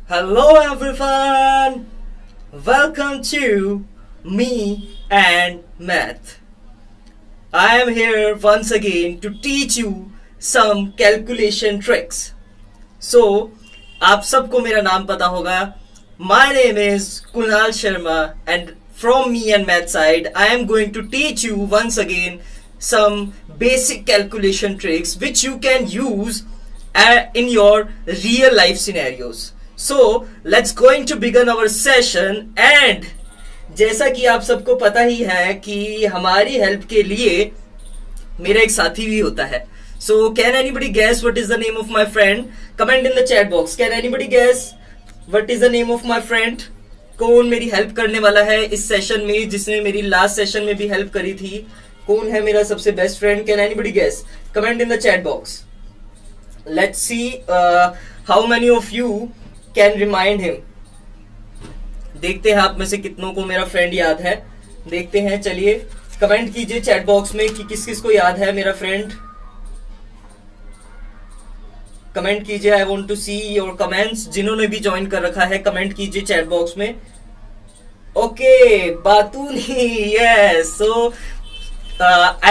Hello everyone! Welcome to Me and Math. I am here once again to teach you some calculation tricks. So, आप सबको मेरा नाम पता होगा. My name is Kunal Sharma and from Me and Math side, I am going to teach you once again some basic calculation tricks which you can use in your real life scenarios. So let's going to begin our session and जैसा कि आप सबको पता ही है कि हमारी help के लिए मेरा एक साथी भी होता है. So can anybody guess what is the name of my friend? Comment in the chat box. Can anybody guess what is the name of my friend? कौन मेरी हेल्प करने वाला है इस सेशन में, जिसने मेरी लास्ट सेशन में भी हेल्प करी थी? कौन है मेरा सबसे best friend? Can anybody guess? Comment in the chat box. Let's see how many of you can remind him. देखते हैं आप में से कितनों को मेरा फ्रेंड याद है. देखते हैं, चलिए कमेंट कीजिए चैट बॉक्स में कि किस किस को याद है मेरा फ्रेंड. कमेंट कीजिए. I want to see your comments. जिन्होंने भी ज्वाइन कर रखा है कमेंट कीजिए चैट बॉक्स में. Okay, Batooni. Yes, so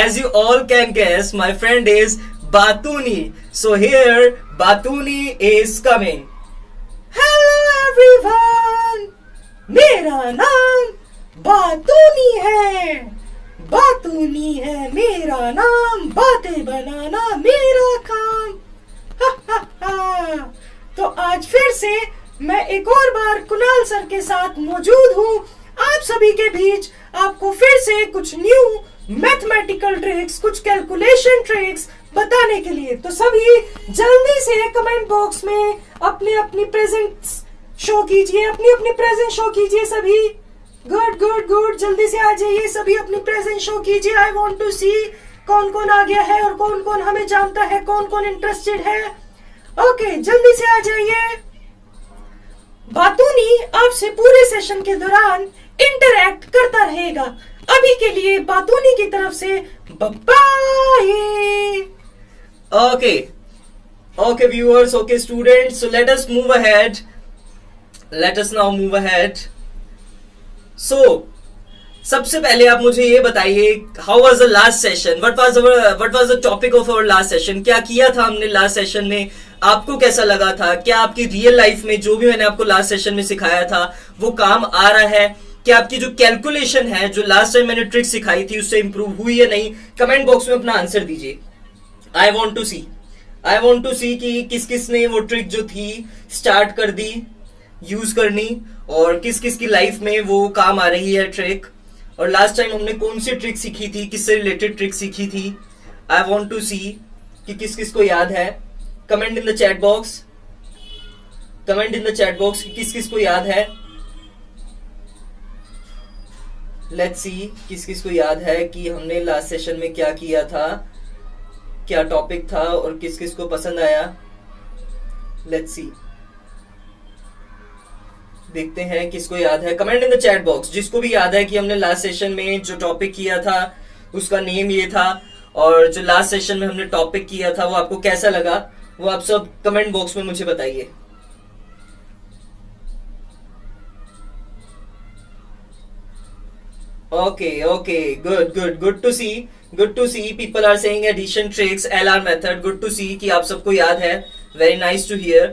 as you all can guess, my friend is Batuni. So here Batuni is coming. Hello everyone, मेरा नाम बातूनी है. बातूनी है मेरा नाम, बातें बनाना मेरा काम. हा हा हा. तो आज फिर से मैं एक और बार कुणाल सर के साथ मौजूद हूँ आप सभी के बीच, आपको फिर से कुछ न्यू मैथमेटिकल ट्रिक्स, कुछ कैलकुलेशन ट्रिक्स बताने के लिए. तो सभी जल्दी से कमेंट बॉक्स में अपने अपनी प्रेजेंट शो कीजिए, अपनी अपनी प्रेजेंट शो कीजिए सभी. गुड गुड गुड, जल्दी से आ जाइए सभी, अपनी प्रेजेंट शो कीजिए. आई वांट टू सी कौन कौन आ गया है और कौन कौन हमें जानता है, कौन कौन इंटरेस्टेड है. ओके, जल्दी से आ जाइए. बातूनी आपसे पूरे सेशन के दौरान इंटरैक्ट करता रहेगा. अभी के लिए बातूनी की तरफ से bye. Okay viewers, okay students, so let us move ahead. Let us now move ahead. So सबसे पहले आप मुझे ये बताइए, how was the last session? What was the topic of our last session? क्या किया था हमने लास्ट सेशन में? आपको कैसा लगा था? क्या आपकी रियल लाइफ में जो भी मैंने आपको लास्ट सेशन में सिखाया था वो काम आ रहा है? क्या आपकी जो कैलकुलेशन है, जो लास्ट टाइम मैंने ट्रिक सिखाई थी, उससे इंप्रूव हुई या नहीं? कमेंट बॉक्स में अपना आंसर दीजिए. आई वॉन्ट टू सी कि किस किस ने वो ट्रिक जो थी स्टार्ट कर दी यूज करनी, और किस किस की लाइफ में वो काम आ रही है ट्रिक. और लास्ट टाइम हमने कौन सी ट्रिक सीखी थी, किससे रिलेटेड ट्रिक सीखी थी. आई वॉन्ट टू सी कि किस किस को याद है. Comment in the chat box. Comment in the chat box कि किस किस को याद है. लेट्स सी किस किस को याद है कि हमने लास्ट सेशन में क्या किया था, क्या टॉपिक था और किस किस को पसंद आया. लेट्स सी, देखते हैं किसको याद है. Comment in the chat box जिसको भी याद है कि हमने लास्ट सेशन में जो टॉपिक किया था उसका नेम ये था, और जो लास्ट सेशन में हमने टॉपिक किया था वो आपको कैसा लगा, वो आप सब कमेंट बॉक्स में मुझे बताइए. Okay, good to see people are saying addition tricks, LR method. Good to see कि आप सबको याद है. Very nice to hear.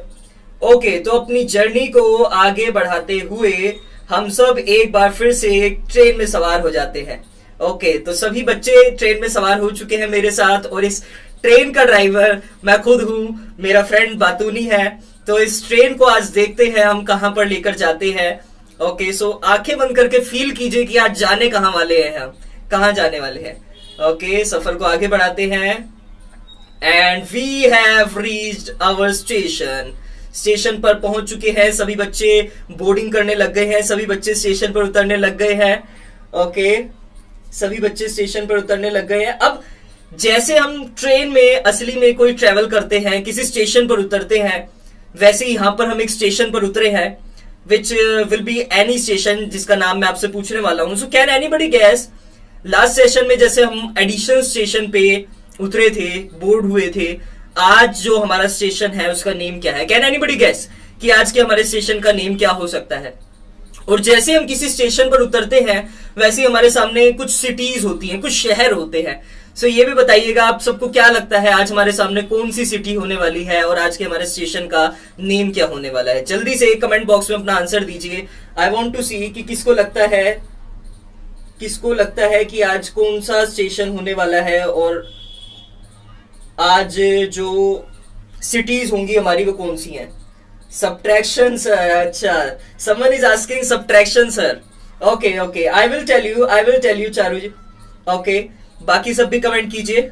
Okay, तो अपनी जर्नी को आगे बढ़ाते हुए हम सब एक बार फिर से ट्रेन में सवार हो जाते हैं. Okay, तो सभी बच्चे ट्रेन में सवार हो चुके हैं मेरे साथ, और इस ट्रेन का ड्राइवर मैं खुद हूँ, मेरा फ्रेंड बातूनी है. तो इस ट्रेन को आज देखते हैं हम कहाँ पर लेकर जाते हैं. ओके, सो आंखें बंद करके फील कीजिए कि आज जाने कहाँ वाले हैं, हम कहाँ जाने वाले हैं. ओके, सफर को आगे बढ़ाते हैं. And we have reached our station. Station पर पहुंच चुके हैं. सभी बच्चे बोर्डिंग करने लग गए हैं, सभी बच्चे स्टेशन पर उतरने लग गए हैं. ओके, सभी बच्चे स्टेशन पर उतरने लग गए हैं. अब जैसे हम ट्रेन में असली में कोई ट्रेवल करते हैं, किसी स्टेशन पर उतरते हैं, वैसे ही यहां पर हम एक स्टेशन पर उतरे हैं, which will be any station, जिसका नाम मैं आपसे पूछने वाला हूं. So can anybody guess? Last session में जैसे हम एडिशनल स्टेशन पे उतरे थे, बोर्ड हुए थे, आज जो हमारा स्टेशन है उसका नेम क्या है? कैन एनीबडी गेस कि आज के हमारे स्टेशन का नेम क्या हो सकता है। और जैसे हम किसी स्टेशन पर उतरते हैं वैसे ही हमारे सामने कुछ सिटीज होती हैं, कुछ शहर होते हैं। सो ये भी बताइएगा आप सबको क्या लगता है आज हमारे सामने कौन सी सिटी होने वाली है और आज के हमारे स्टेशन का नेम क्या होने वाला है। जल्दी से कमेंट बॉक्स में अपना आंसर दीजिए। आई वॉन्ट टू सी कि किसको लगता है कि आज कौन सा स्टेशन होने वाला है और आज जो सिटीज होंगी हमारी वो कौन सी हैं। सब्ट्रैक्शन सर, अच्छा, someone is asking subtraction sir. Okay, I will tell you Charu ji. Okay, बाकी सब भी कमेंट कीजिए,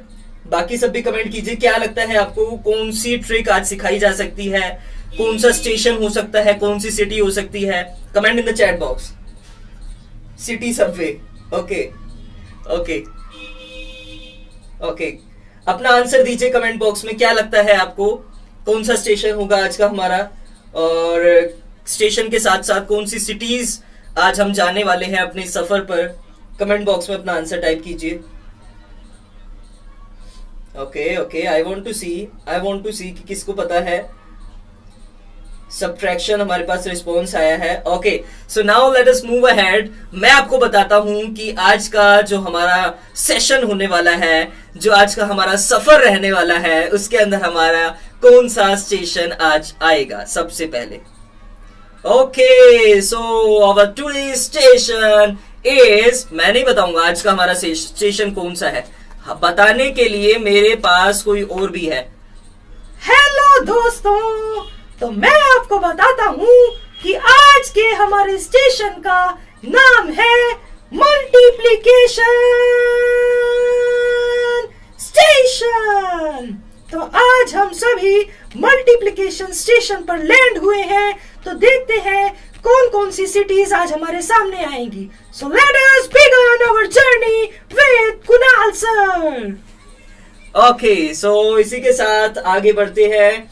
क्या लगता है आपको कौन सी ट्रिक आज सिखाई जा सकती है, कौन सा स्टेशन हो सकता है, कौन सी सिटी हो सकती है। Comment in the chat box. City Subway. Okay, अपना आंसर दीजिए कमेंट बॉक्स में। क्या लगता है आपको कौन सा स्टेशन होगा आज का हमारा, और स्टेशन के साथ साथ कौन सी सिटीज आज हम जाने वाले हैं अपने सफर पर। कमेंट बॉक्स में अपना आंसर टाइप कीजिए। Okay, I want to see कि किसको पता है। सब्ट्रैक्शन हमारे पास रिस्पॉन्स आया है। Okay, so now let us move ahead. मैं आपको बताता हूं कि आज का जो हमारा सेशन होने वाला है, जो आज का हमारा सफर रहने वाला है, उसके अंदर हमारा कौन सा स्टेशन आज आएगा सबसे पहले। Okay, so our today station is, मैं नहीं बताऊंगा आज का हमारा स्टेशन कौन सा है, बताने के लिए मेरे पास कोई और भी है। हेलो दोस्तों, तो मैं आपको बताता हूँ कि आज के हमारे स्टेशन का नाम है मल्टीप्लिकेशन स्टेशन। तो आज हम सभी मल्टीप्लिकेशन स्टेशन पर लैंड हुए हैं। तो देखते हैं कौन कौन सी सिटीज आज हमारे सामने आएंगी। So let us begin our journey with Kunal sir. Okay, so इसी के साथ आगे बढ़ते हैं।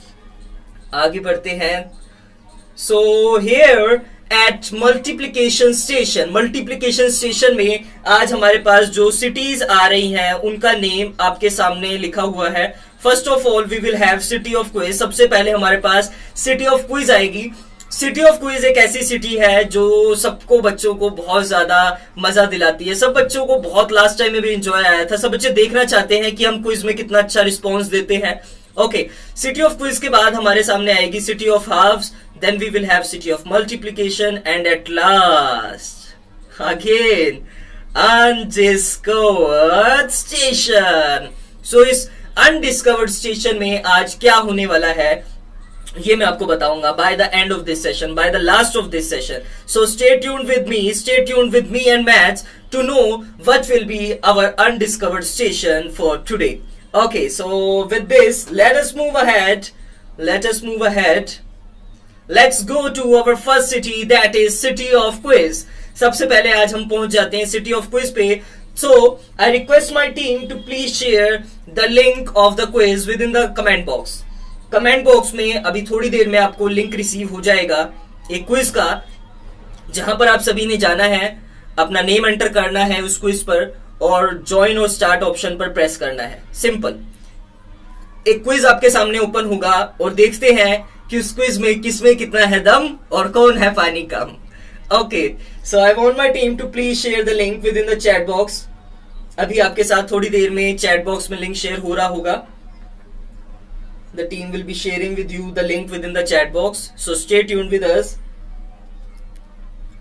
So here at multiplication station में आज हमारे पास जो सिटीज आ रही हैं उनका नेम आपके सामने लिखा हुआ है। First of all we will have city of quiz. सबसे पहले हमारे पास सिटी ऑफ क्विज आएगी। सिटी ऑफ क्विज एक ऐसी सिटी है जो सबको बच्चों को बहुत ज्यादा मजा दिलाती है। सब बच्चों को बहुत लास्ट टाइम में भी एंजॉय आया था। सब बच्चे देखना चाहते हैं कि हम क्विज में कितना अच्छा रिस्पॉन्स देते हैं। ओके, सिटी ऑफ क्विज के बाद हमारे सामने आएगी city of halves, then we will have city of multiplication and at last again undiscovered station. So इस अनडिस्कवर्ड स्टेशन में आज क्या होने वाला है ये मैं आपको बताऊंगा by the end of this session, by the last of this session. So stay tuned with me and maths to know what will be our undiscovered station for today. Okay, so with this, let us move ahead. Let's go to our first city, that is City of Quiz. सबसे पहले आज हम पहुंच जाते हैं City of Quiz पे। So, I request my team to please share the link of the quiz within the comment box. Comment box में अभी थोड़ी देर में आपको लिंक रिसीव हो जाएगा एक क्विज का, जहां पर आप सभी ने जाना है, अपना नेम एंटर करना है उस क्विज पर और ज्वाइन और स्टार्ट ऑप्शन पर प्रेस करना है। सिंपल। एक क्विज आपके सामने ओपन होगा और देखते हैं कि उस क्विज में किसमें कितना है दम और कौन है पानी कम। Okay, so I want my team to please share the link within the chat box. अभी आपके साथ थोड़ी देर में चैट बॉक्स में लिंक शेयर हो रहा होगा। The team will be sharing with you the link within the chat box, so stay tuned with us.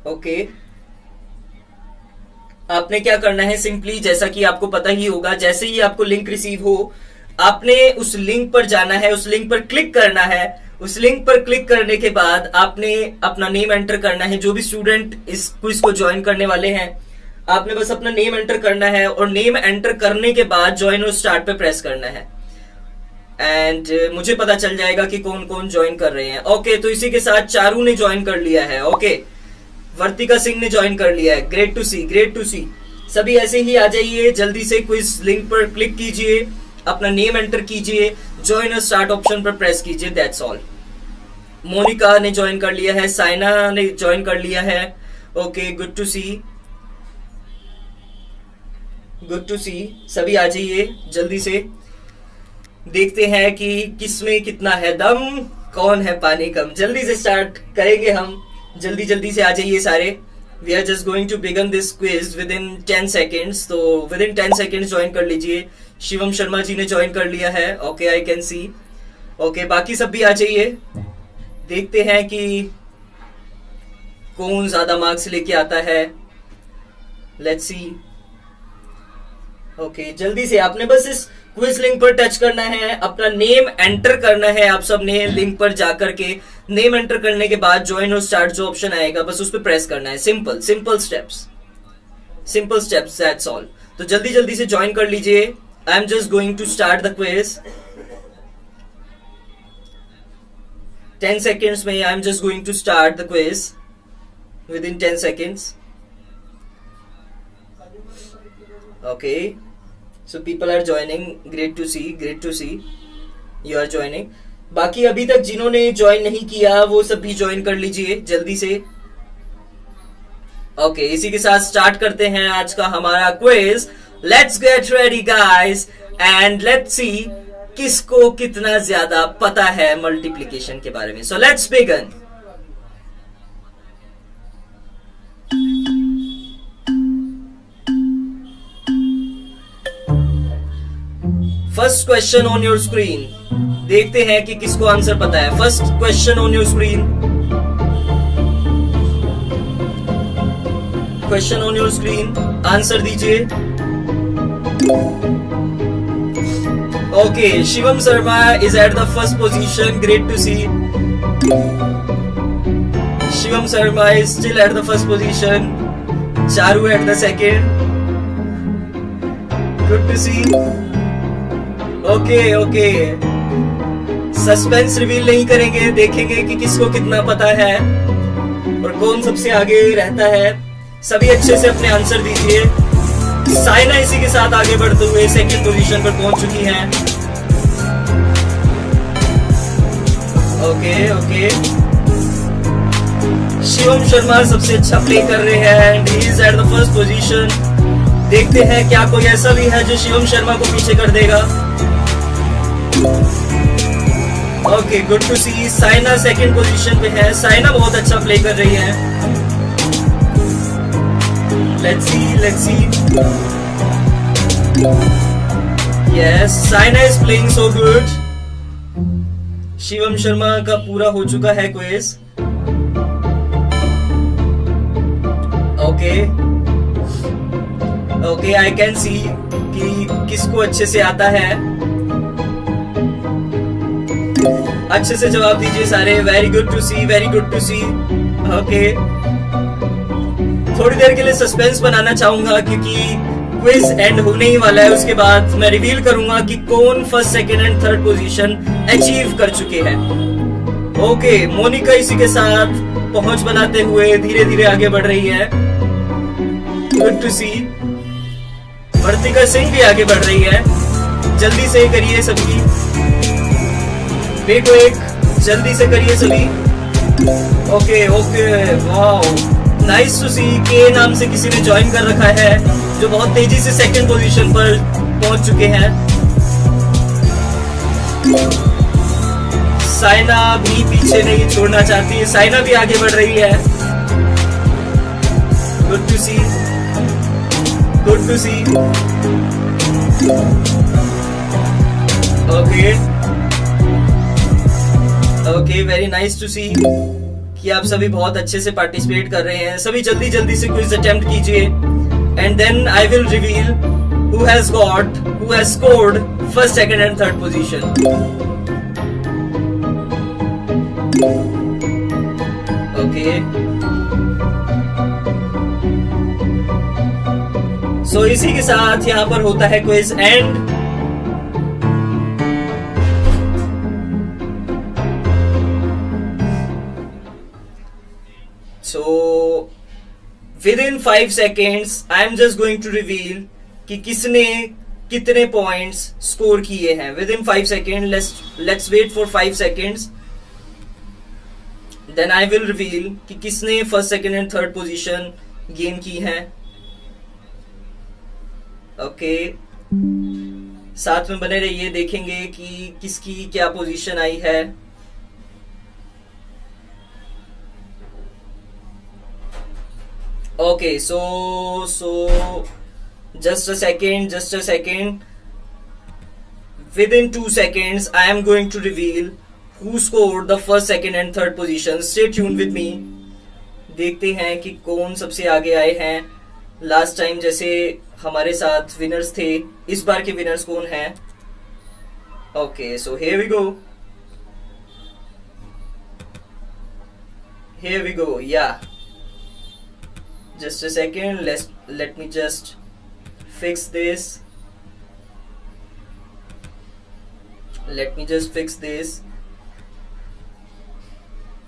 Okay, आपने क्या करना है, सिंपली जैसा कि आपको पता ही होगा, जैसे ही आपको लिंक रिसीव हो आपने उस लिंक पर जाना है, उस लिंक पर क्लिक करना है। उस लिंक पर क्लिक करने के बाद आपने अपना नेम एंटर करना है। जो भी स्टूडेंट इस क्विज को ज्वाइन करने वाले हैं आपने बस अपना नेम एंटर करना है और नेम एंटर करने के बाद ज्वाइन और स्टार्ट पे प्रेस करना है एंड मुझे पता चल जाएगा कि कौन कौन ज्वाइन कर रहे हैं। ओके, तो इसी के साथ चारू ने ज्वाइन कर लिया है। ओके, वर्तिका सिंह ने ज्वाइन कर लिया है। ग्रेट टू सी। सभी ऐसे ही आ जाइए, जल्दी से क्विज लिंक पर क्लिक कीजिए, अपना नेम एंटर कीजिए, ज्वाइन और स्टार्ट ऑप्शन पर प्रेस कीजिए, दैट्स ऑल। मोनिका ने ज्वाइन कर लिया है, साइना ने ज्वाइन कर लिया है। ओके, गुड टू सी। सभी आ जाइए जल्दी से, देखते हैं कि किसमें कितना है दम कौन है पानी कम। जल्दी से स्टार्ट करेंगे हम, जल्दी जल्दी से आ जाइए सारे। We are just going to begin this quiz within 10 seconds. तो विद इन 10 सेकेंड्स ज्वाइन कर लीजिए। शिवम शर्मा जी ने ज्वाइन कर लिया है। Okay, I can see. Okay, बाकी सब भी आ जाइए। देखते हैं कि कौन ज्यादा मार्क्स लेके आता है। Let's see. ओके, जल्दी से आपने बस इस क्विज लिंक पर टच करना है, अपना नेम एंटर करना है। आप सब ने लिंक पर जाकर के नेम एंटर करने के बाद ज्वाइन और स्टार्ट जो ऑप्शन आएगा बस उस पर प्रेस करना है। Simple simple steps, simple steps, that's all. तो जल्दी जल्दी से ज्वाइन कर लीजिए। I am just going to start the quiz. 10 seconds में I am just going to start the quiz within 10 seconds. Okay, so people are joining. Great to see, great to see. You are joining. बाकी अभी तक जिन्होंने join नहीं किया वो सब भी ज्वाइन कर लीजिए जल्दी से। ओके, इसी के साथ स्टार्ट करते हैं आज का हमारा quiz. Let's get ready guys and let's see किसको कितना ज्यादा पता है मल्टीप्लिकेशन के बारे में। So let's begin. First question on your screen. देखते हैं कि किसको आंसर पता है। First question on your screen. Question on your screen, answer दीजिए। Okay, Shivam Sharma is at the first position. Great to see. Shivam Sharma is still at the first position. Charu at the second. Good to see. Okay okay, suspense reveal नहीं करेंगे, देखेंगे कि किसको कितना पता है और कौन सबसे आगे रहता है। सभी अच्छे से अपने आंसर दीजिए। साइना इसी के साथ आगे बढ़ते हुए सेकंड पोजीशन पर पहुंच चुकी हैं। ओके ओके, शिवम शर्मा सबसे अच्छा प्ले कर रहे हैं and he is at the first position. देखते हैं क्या कोई ऐसा भी है जो शिवम शर्मा को पीछे कर देगा। Okay, good to see. Saina second position पे है। साइना बहुत अच्छा प्ले कर रही है। Let's see, let's see. Yes, Saina is playing so good. Shivam Sharma का पूरा हो चुका है quiz. Okay okay, I can see कि किसको अच्छे से आता है। अच्छे से जवाब दीजिए सारे। Very good to see, very good to see. Okay, थोड़ी देर के लिए सस्पेंस बनाना चाहूंगा क्योंकि क्विज एंड होने ही वाला है। उसके बाद मैं रिवील करूंगा कि कौन first, second and third position achieve कर चुके हैं। ओके, मोनिका इसी के साथ पहुंच बनाते हुए धीरे धीरे आगे बढ़ रही है। गुड टू सी। वर्तिका सिंह भी आगे बढ़ रही है। जल्दी से करिए सभी, एक जल्दी से करिए सभी। Okay okay, wow, nice to see. के नाम से किसी ने ज्वाइन कर रखा है जो बहुत तेजी से सेकंड पोजीशन पर पहुंच चुके हैं। साइना भी पीछे नहीं छोड़ना चाहती है। साइना भी आगे बढ़ रही है। Good to see, good to see. Okay okay, very nice to see कि आप सभी बहुत अच्छे से पार्टिसिपेट कर रहे हैं। सभी जल्दी जल्दी से क्विज अटेम्प्ट कीजिए and then I will reveal who has scored first, second and third position. Okay, so इसी के साथ यहाँ पर होता है quiz end. So within 5 seconds I am just going to reveal कि किसने कितने पॉइंट्स स्कोर किए हैं। Within 5 seconds, let's wait for 5 seconds. Then I will reveal कि किसने first, second and third position gain की है। ओके, साथ में बने रहिए, देखेंगे कि किसकी क्या पोजीशन आई है। Okay, so just a second. Within 2 seconds, I am going to reveal who scored the first, second and third position. Stay tuned with me. देखते हैं कि कौन सबसे आगे आए हैं. लास्ट टाइम जैसे हमारे साथ विनर्स थे, इस बार के विनर्स कौन हैं? Okay, so here we go. Yeah. Just a second. Let me just fix this.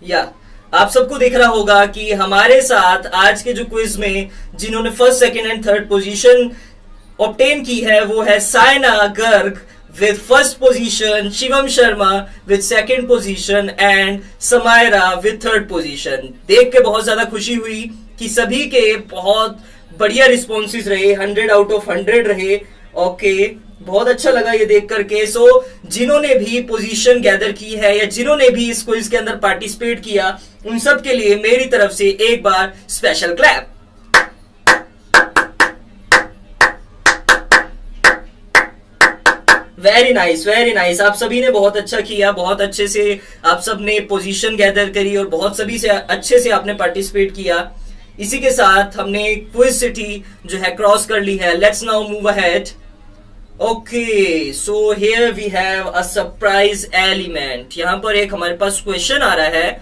या आप सबको दिख रहा होगा कि हमारे साथ आज के जो क्विज में जिन्होंने first, second and third position obtain की है वो है Saina Garg with first position, Shivam Sharma with second position and Samaira with third position. देख के बहुत ज्यादा खुशी हुई कि सभी के बहुत बढ़िया रिस्पॉन्सेस रहे, 100 आउट ऑफ 100 रहे. ओके, बहुत अच्छा लगा ये देख करके. सो जिन्होंने भी पोजीशन गैदर की है या जिन्होंने भी इस क्विज के अंदर पार्टिसिपेट किया, उन सब के लिए मेरी तरफ से एक बार स्पेशल क्लैप. Very nice. आप सभी ने बहुत अच्छा किया, बहुत अच्छे से आप सब ने पोजीशन गैदर करी और बहुत सभी से अच्छे से आपने पार्टिसिपेट किया. इसी के साथ हमने क्विज सिटी जो है क्रॉस कर ली है. Let's now move ahead. Okay, so here we have a surprise element. यहां पर एक हमारे पास क्वेश्चन आ रहा है.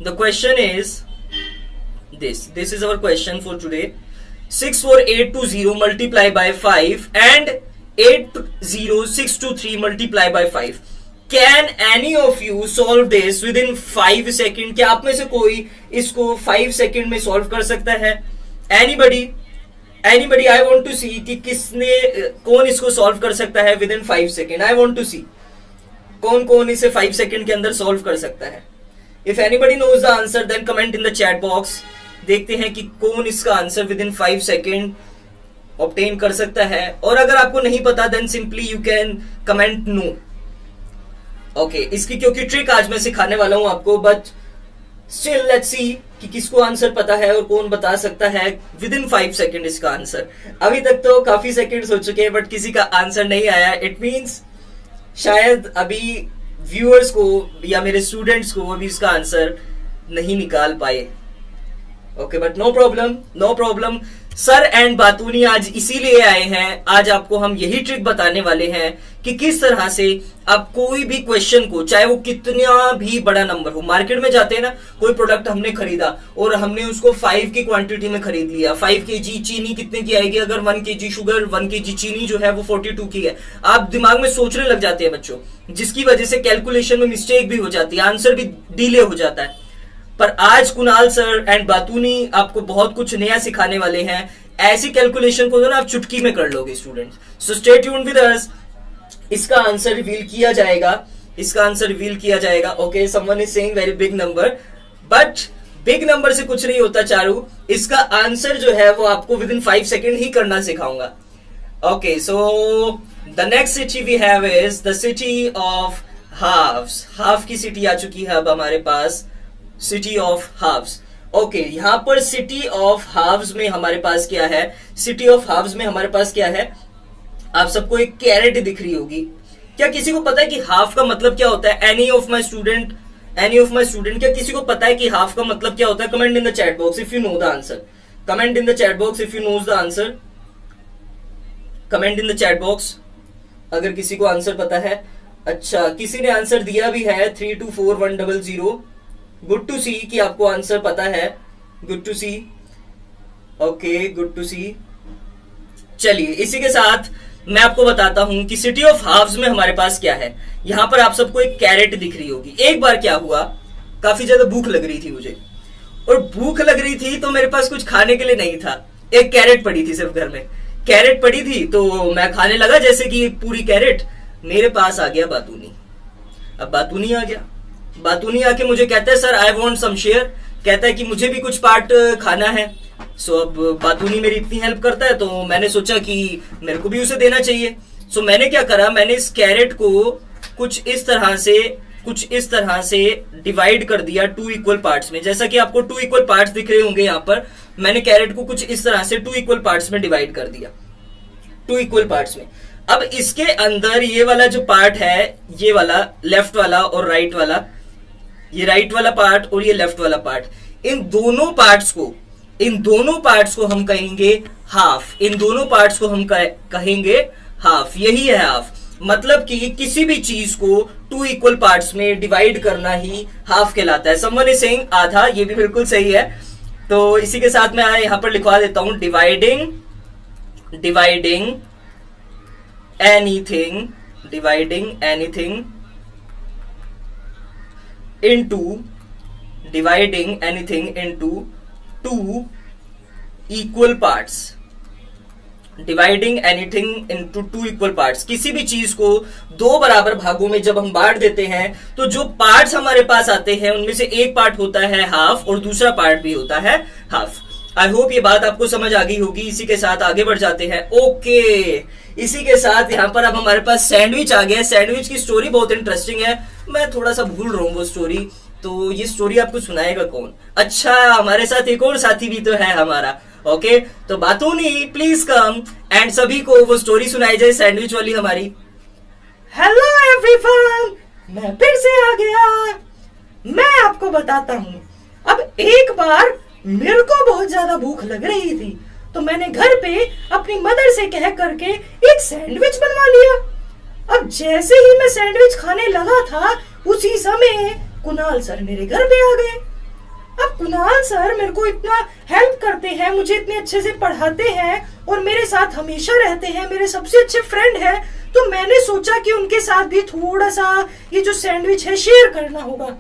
The question is this is our question for today. 64820 multiply by 5 and 80623 multiply by 5. Can any of you solve this within 5 seconds? क्या आप में से कोई इसको 5 सेकेंड में सॉल्व कर सकता है? Anybody? I want to see कि कौन इसको सॉल्व कर सकता है within 5 seconds. I want to see कौन इसे 5 सेकेंड के अंदर सॉल्व कर सकता है. If anybody knows the answer, then comment in the chat box. देखते हैं कि कौन इसका आंसर within 5 सेकेंड ऑब्टेन कर सकता है. और अगर आपको नहीं पता then simply you can comment no. Okay, इसकी क्योंकि ट्रिक आज मैं सिखाने वाला हूं आपको, बट स्टिल लेट्स सी कि किसको आंसर पता है और कौन बता सकता है विद इन 5 सेकेंड इसका आंसर. अभी तक तो काफी सेकेंड्स हो चुके हैं बट किसी का आंसर नहीं आया. इट मीन्स शायद अभी व्यूअर्स को या मेरे स्टूडेंट्स को अभी इसका आंसर नहीं निकाल पाए. Okay, but no problem. Sir and Batooni आज इसीलिए आए हैं. आज आपको हम यही ट्रिक बताने वाले हैं कि किस तरह से आप कोई भी क्वेश्चन को, चाहे वो कितना भी बड़ा नंबर हो, मार्केट में जाते हैं ना, कोई प्रोडक्ट हमने खरीदा और हमने उसको 5 की क्वांटिटी में खरीद लिया. 5 kg चीनी कितने की आएगी? अगर 1 kg शुगर, 1 kg चीनी जो है वो 42 की है. आप दिमाग में सोचने लग जाते हैं बच्चों, जिसकी वजह से कैलकुलेशन में मिस्टेक भी हो जाती है, आंसर भी डिले हो जाता है. पर आज कुणाल सर एंड बातूनी आपको बहुत कुछ नया सिखाने वाले हैं. ऐसी कैलकुलेशन को ना आप चुटकी में कर लोगे students. So stay tuned with अस. इसका आंसर रिवील किया जाएगा. Okay, someone is saying very big number, but big number से कुछ नहीं होता चारू. इसका आंसर जो है वो आपको विद इन 5 सेकेंड ही करना सिखाऊंगा. Okay, so the next city we have is the city of halves. Half की सिटी आ चुकी है अब हमारे पास, सिटी ऑफ हाफ्स. ओके, यहां पर सिटी ऑफ हाफ्स में हमारे पास क्या है? सिटी ऑफ हाफ्स में हमारे पास क्या है? आप सबको एक कैरेट दिख रही होगी. क्या किसी को पता है कि हाफ का मतलब क्या होता है? एनी ऑफ माई स्टूडेंट, क्या किसी को पता है कि हाफ का मतलब क्या होता है? Comment in the chat box if you know the answer. Comment in the chat box if you knows the answer. Comment in the chat box अगर किसी को आंसर पता है. अच्छा, किसी ने आंसर दिया भी है 324100. गुड टू सी कि आपको आंसर पता है. Good to see. Okay, good to see. चलिए, इसी के साथ मैं आपको बताता हूं कि सिटी ऑफ हाफ्स में हमारे पास क्या है. यहां पर आप सबको एक कैरेट दिख रही होगी. एक बार क्या हुआ, काफी ज्यादा भूख लग रही थी मुझे, और भूख लग रही थी तो मेरे पास कुछ खाने के लिए नहीं था. एक कैरेट पड़ी थी, सिर्फ घर में कैरेट पड़ी थी, तो मैं खाने लगा जैसे कि पूरी कैरेट. मेरे पास आ गया बातूनी. अब बातूनी आ गया, बातूनी आके मुझे कहता है sir I want some share. कहता है कि मुझे भी कुछ पार्ट खाना है. सो अब बातूनी मेरी इतनी हेल्प करता है तो मैंने सोचा कि मेरे को भी उसे देना चाहिए. सो मैंने क्या करा, मैंने इस कैरेट को कुछ इस तरह से कुछ इस तरह से डिवाइड कर दिया टू इक्वल पार्ट्स में। जैसा कि आपको टू इक्वल पार्ट्स दिख रहे होंगे यहाँ पर, मैंने कैरेट को कुछ इस तरह से टू इक्वल पार्ट्स में डिवाइड कर दिया, टू इक्वल पार्ट्स में। अब इसके अंदर ये वाला जो पार्ट है, ये वाला लेफ्ट वाला और राइट वाला, ये राइट वाला पार्ट और ये लेफ्ट वाला पार्ट, इन दोनों पार्ट्स को हम कहेंगे हाफ। इन दोनों पार्ट्स को हम कहेंगे हाफ। यही है हाफ, मतलब कि किसी भी चीज को टू इक्वल पार्ट्स में डिवाइड करना ही हाफ कहलाता है। समवन इज सेइंग आधा, ये भी बिल्कुल सही है। तो इसी के साथ मैं यहां पर लिखवा देता हूं dividing anything into two equal parts। Dividing anything into two equal parts, किसी भी चीज को दो बराबर भागों में जब हम बांट देते हैं तो जो पार्ट्स हमारे पास आते हैं उनमें से एक पार्ट होता है हाफ और दूसरा पार्ट भी होता है हाफ। आई होप ये बात आपको समझ आ गई होगी। इसी के साथ आगे बढ़ जाते हैं। ओके, इसी के साथ यहाँ पर अब हमारे पास सैंडविच आ गया। सैंडविच की स्टोरी बहुत इंटरेस्टिंग है, मैं थोड़ा सा भूल रहा हूँ वो स्टोरी, तो ये स्टोरी आपको सुनाएगा कौन? अच्छा, हमारे साथ एक और साथी भी तो है हमारा। ओके, तो बातूनी प्लीज कम एंड सभी को वो स्टोरी सुनाई जाए सैंडविच वाली हमारी। हेलो एवरीवन, मैं फिर से आ गया। मैं आपको बताता हूँ। अब एक बार मेरे को बहुत ज्यादा भूख लग रही थी, तो मैंने घर पे अपनी मदर से कह करके एक सैंडविच बनवा लिया। अब जैसे ही मैं सैंडविच खाने लगा था, उसी समय कुणाल सर मेरे घर पे आ गए। अब कुणाल सर मेरे को इतना हेल्प करते हैं, मुझे इतने अच्छे से पढ़ाते हैं और मेरे साथ हमेशा रहते हैं, मेरे सबसे अच्छे फ्रेंड हैं। तो मैंने सोचा कि उनके साथ भी थोड़ा सा ये जो सैंडविच है शेयर करना होगा।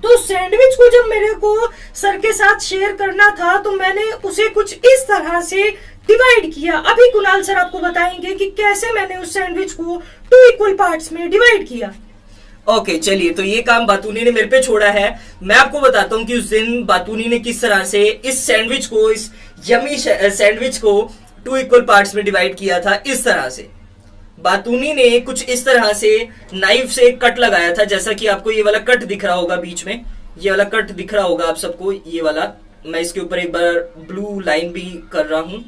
तो सैंडविच को जब मेरे को सर के साथ शेयर करना था, तो मैंने उसे कुछ इस तरह से डिवाइड किया। अभी कुणाल सर आपको बताएंगे कि कैसे मैंने उस सैंडविच को टू इक्वल पार्ट्स में डिवाइड किया। ओके, चलिए, तो ये काम बातूनी ने मेरे पे छोड़ा है। मैं आपको बताता हूँ कि उस दिन बातूनी ने किस तरह से इस सैंडविच को, इस यमी सैंडविच को टू इक्वल पार्ट्स में डिवाइड किया था। इस तरह से बातूनी ने कुछ इस तरह से नाइफ से कट लगाया था, जैसा कि आपको ये वाला कट दिख रहा होगा बीच में, ये वाला कट दिख रहा होगा आप सबको, ये वाला। मैं इसके ऊपर एक बार ब्लू लाइन भी कर रहा हूं।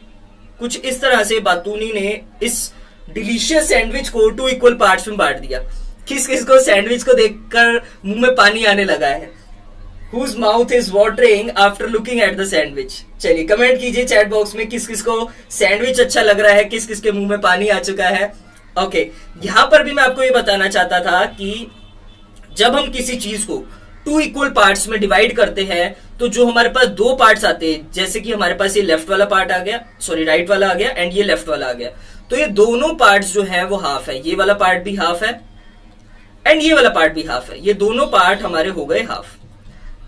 कुछ इस तरह से बातूनी ने इस डिलीशियस सैंडविच को टू इक्वल पार्ट्स में बांट दिया। किस किस को सैंडविच को देखकर मुंह में पानी आने लगा है? Whose mouth is watering after looking at the sandwich? चलिए कमेंट कीजिए चैट बॉक्स में किस किस को सैंडविच अच्छा लग रहा है, किस किस के मुंह में पानी आ चुका है। ओके, यहां पर भी मैं आपको ये बताना चाहता था कि जब हम किसी चीज को टू इक्वल पार्ट्स में डिवाइड करते हैं तो जो हमारे पास दो पार्ट्स आते हैं, जैसे कि हमारे पास ये लेफ्ट वाला पार्ट आ गया, सॉरी राइट वाला आ गया एंड ये लेफ्ट वाला आ गया, तो ये दोनों पार्ट्स जो है वो हाफ है। ये वाला पार्ट भी हाफ है एंड ये वाला पार्ट भी हाफ है। ये दोनों पार्ट हमारे हो गए हाफ।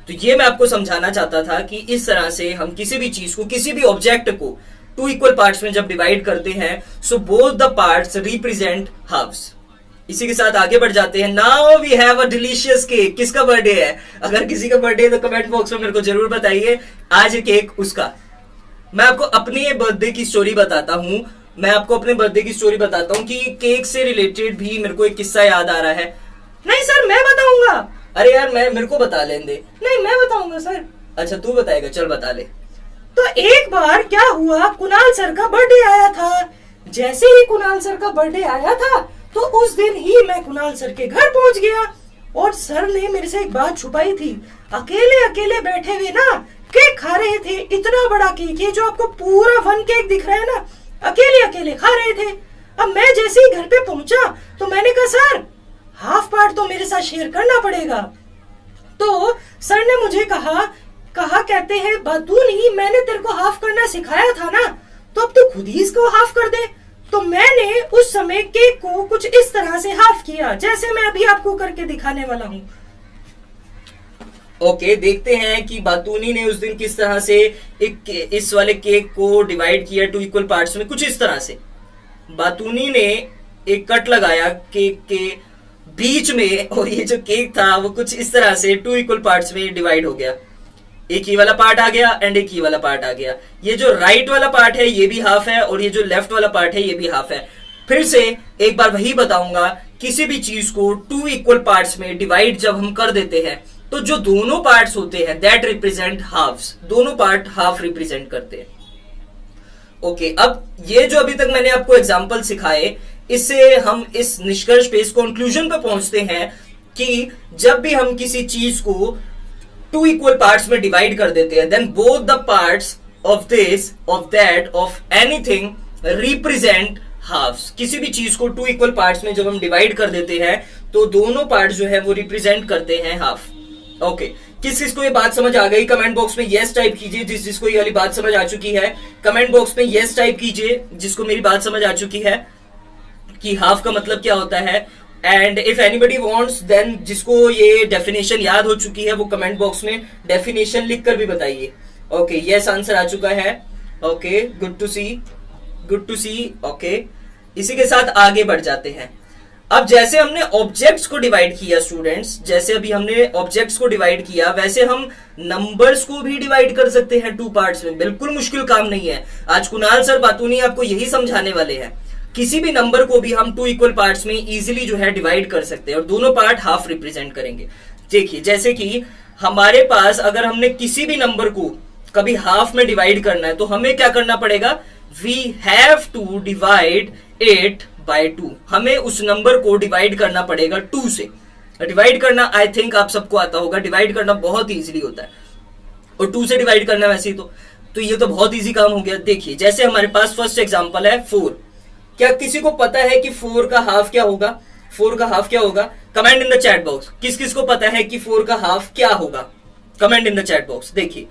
तो ये मैं आपको समझाना चाहता था कि इस तरह से हम किसी भी चीज को, किसी भी ऑब्जेक्ट को टू इक्वल पार्ट्स में जब डिवाइड करते हैं, so both the parts represent halves. इसी के साथ आगे बढ़ जाते हैं। Now we have a delicious cake. किसका बर्थडे है? अगर किसी का बर्थडे है तो कमेंट बॉक्स में मेरे को जरूर बताइए। आज केक उसका। मैं आपको अपनी बर्थडे की स्टोरी बताता हूँ। मैं आपको अपने बर्थडे की स्टोरी बताता हूँ कि केक से रिलेटेड भी मेरे को एक किस्सा याद आ रहा है। नहीं सर, मैं बताऊंगा। अरे यार, मेरे को बता लेने दे। नहीं, मैं बताऊंगा सर। अच्छा, तू बताएगा, चल बता ले। तो एक बार क्या हुआ, कुणाल सर का बर्थडे आया था। जैसे ही कुणाल सर का बर्थडे आया था, तो उस दिन ही मैं कुणाल सर के घर पहुंच गया और सर ने मेरे से एक बात छुपाई थी। अकेले अकेले बैठे हुए ना केक खा रहे थे। इतना बड़ा केक, ये जो आपको पूरा 1 केक दिख रहा है ना, अकेले अकेले खा रहे थे। अब मैं जैसे ही घर पे पहुंचा तो मैंने कहा सर, हाफ पार्ट तो मेरे साथ शेयर करना पड़ेगा। तो सर ने मुझे कहा कहते हैं बातूनी, मैंने तेरे को हाफ करना सिखाया था ना, तो अब तू खुद ही इसको हाफ कर दे। तो मैंने उस समय केक को कुछ इस तरह से हाफ किया, जैसे मैं अभी आपको करके दिखाने वाला हूँ। ओके, देखते हैं कि बातूनी ने उस दिन किस तरह से इस वाले केक को डिवाइड किया टू इक्वल पार्ट्स में। कुछ इस तरह से बातूनी ने एक कट लगाया केक के बीच में और ये जो केक था वो कुछ इस तरह से टू इक्वल पार्ट्स में डिवाइड हो गया। एक ही वाला पार्ट आ गया एंड एक ही वाला पार्ट आ गया। ये जो राइट वाला पार्ट है ये भी हाफ है और ये जो लेफ्ट वाला पार्ट है ये भी हाफ है। फिर से एक बार वही बताऊंगा किसी भी चीज को टू इक्वल पार्ट्स में डिवाइड जब हम कर देते हैं तो जो दोनों पार्ट्स होते हैं दैट रिप्रेजेंट हाफ्स, दोनों पार्ट हाफ रिप्रेजेंट करते हैं। ओके, अब ये जो अभी तक मैंने आपको एग्जांपल सिखाए, इससे हम इस निष्कर्ष पे, इस कंक्लूजन पे पहुंचते हैं कि जब भी हम किसी चीज को टू इक्वल पार्ट्स में डिवाइड कर देते हैं, then both the parts of this, of that, of anything represent halves. किसी भी चीज को टू इक्वल पार्ट्स में जब हम डिवाइड कर देते हैं तो दोनों पार्ट जो है वो रिप्रेजेंट करते हैं हाफ। ओके, किस किस को ये बात समझ आ गई? कमेंट बॉक्स में यस टाइप कीजिए जिसको ये वाली बात समझ आ चुकी है। कमेंट बॉक्स में यस टाइप कीजिए जिसको मेरी बात समझ आ चुकी है कि हाफ का मतलब क्या होता है। And if anybody wants, then जिसको ये डेफिनेशन याद हो चुकी है वो कमेंट बॉक्स में डेफिनेशन लिखकर भी बताइए। ओके, यस आंसर आ चुका है। Okay, good to see, good to see. Okay, इसी के साथ आगे बढ़ जाते हैं। अब जैसे हमने ऑब्जेक्ट्स को डिवाइड किया स्टूडेंट्स, जैसे अभी हमने ऑब्जेक्ट्स को डिवाइड किया, वैसे हम नंबर्स को भी डिवाइड कर सकते हैं टू पार्ट्स में। बिल्कुल मुश्किल काम नहीं है। आज कुणाल सर बातूनी आपको यही समझाने वाले हैं। किसी भी नंबर को भी हम टू इक्वल पार्ट्स में इजीली जो है डिवाइड कर सकते हैं और दोनों पार्ट हाफ रिप्रेजेंट करेंगे। देखिए, जैसे कि हमारे पास अगर हमने किसी भी नंबर को कभी हाफ में डिवाइड करना है तो हमें क्या करना पड़ेगा? We have to divide it by 2। हमें उस नंबर को डिवाइड करना पड़ेगा 2 से। डिवाइड करना आई थिंक आप सबको आता होगा, डिवाइड करना बहुत इजीली होता है और 2 से डिवाइड करना वैसे ही तो ये तो बहुत इजी काम हो गया। देखिए, जैसे हमारे पास फर्स्ट एग्जांपल है 4। क्या किसी को पता है कि 4 का हाफ क्या होगा? 4 का हाफ क्या होगा? Comment in the chat box. किस किस को पता है कि 4 का हाफ क्या होगा? Comment in the chat box. देखिए,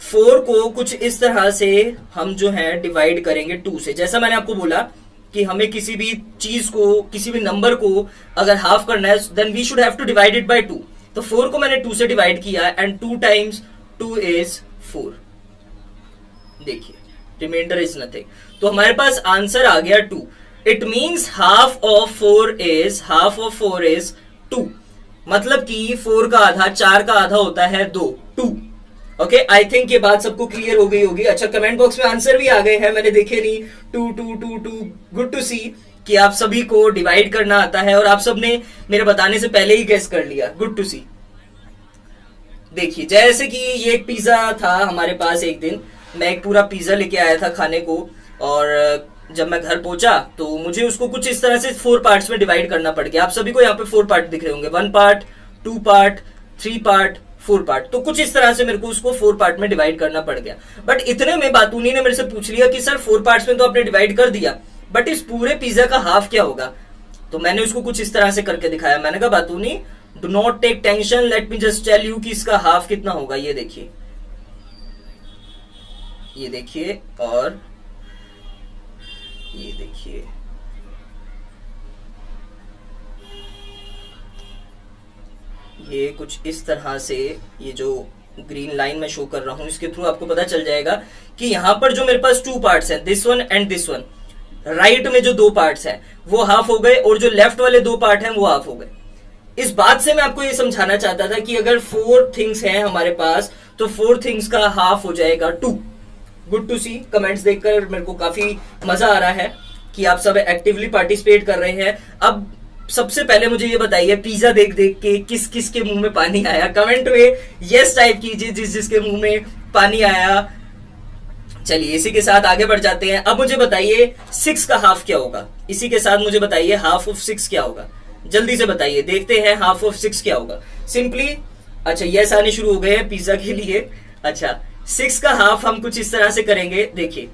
4 को कुछ इस तरह से हम जो है डिवाइड करेंगे 2 से। जैसा मैंने आपको बोला कि हमें किसी भी चीज को, किसी भी नंबर को अगर हाफ करना है then we should have to divide it by 2। तो 4 को मैंने 2 से डिवाइड किया एंड 2 टाइम्स 2 इज 4। देखिए, रिमाइंडर इज नथिंग। तो हमारे पास आंसर आ गया 2। It means half of 4 is 2। मतलब कि 4 का आधा, 4 का आधा होता है 2। ओके, आई थिंक ये बात सबको क्लियर हो गई होगी। अच्छा, कमेंट बॉक्स में आंसर भी आ गए हैं, मैंने देखे नहीं। 2 2 2 2। गुड टू सी कि आप सभी को डिवाइड करना आता है और आप सबने मेरे बताने से पहले ही गेस कर लिया। गुड टू सी। देखिए, जैसे कि ये एक पिज्जा था हमारे पास। एक दिन मैं एक पूरा पिज्जा लेके आया था खाने को और जब मैं घर पहुंचा तो मुझे उसको कुछ इस तरह से 4 पार्ट्स में डिवाइड करना पड़ गया। आप सभी को यहाँ पे 4 पार्ट दिख रहे होंगे, 1 पार्ट, 2 पार्ट, 3 पार्ट, 4 पार्ट। तो कुछ इस तरह से मेरे को उसको 4 पार्ट में डिवाइड करना पड़ गया। बट इतने में बातूनी ने मेरे से पूछ लिया कि सर 4 पार्ट्स में तो आपने डिवाइड कर दिया, बट इस पूरे पिज्जा का हाफ क्या होगा? तो मैंने उसको कुछ इस तरह से करके दिखाया। मैंने कहा Batooni do not take tension, let me just tell you कि इसका हाफ कितना होगा। ये देखिए, ये देखिए और ये देखिए। ये कुछ इस तरह से, ये जो ग्रीन लाइन में शो कर रहा हूं इसके थ्रू आपको पता चल जाएगा कि यहां पर जो मेरे पास 2 पार्ट्स हैं, this one and this one, right में जो 2 पार्ट्स हैं वो हाफ हो गए और जो लेफ्ट वाले 2 पार्ट हैं वो हाफ हो गए। इस बात से मैं आपको ये समझाना चाहता था कि अगर 4 थिंग्स हैं हमारे पास तो 4 थिंग्स का हाफ हो जाएगा 2। Good to C. कमेंट्स देखकर मेरे को काफी मजा आ रहा है कि आप सब एक्टिवली पार्टिसिपेट कर रहे हैं। अब सबसे पहले मुझे ये बताइए, पिज्जा देख देख के किस किस के मुंह में पानी आया? कमेंट में यस टाइप कीजिए जिस जिसके मुंह में पानी आया। चलिए, इसी के साथ आगे बढ़ जाते हैं। अब मुझे बताइए 6 का हाफ क्या होगा? इसी के साथ मुझे बताइए हाफ ऑफ 6 क्या होगा? जल्दी से बताइए, देखते हैं हाफ ऑफ 6 क्या होगा। सिंपली, अच्छा यस आने शुरू हो गए हैं पिज्जा के लिए। अच्छा, 6 का हाफ हम कुछ इस तरह से करेंगे। देखिए,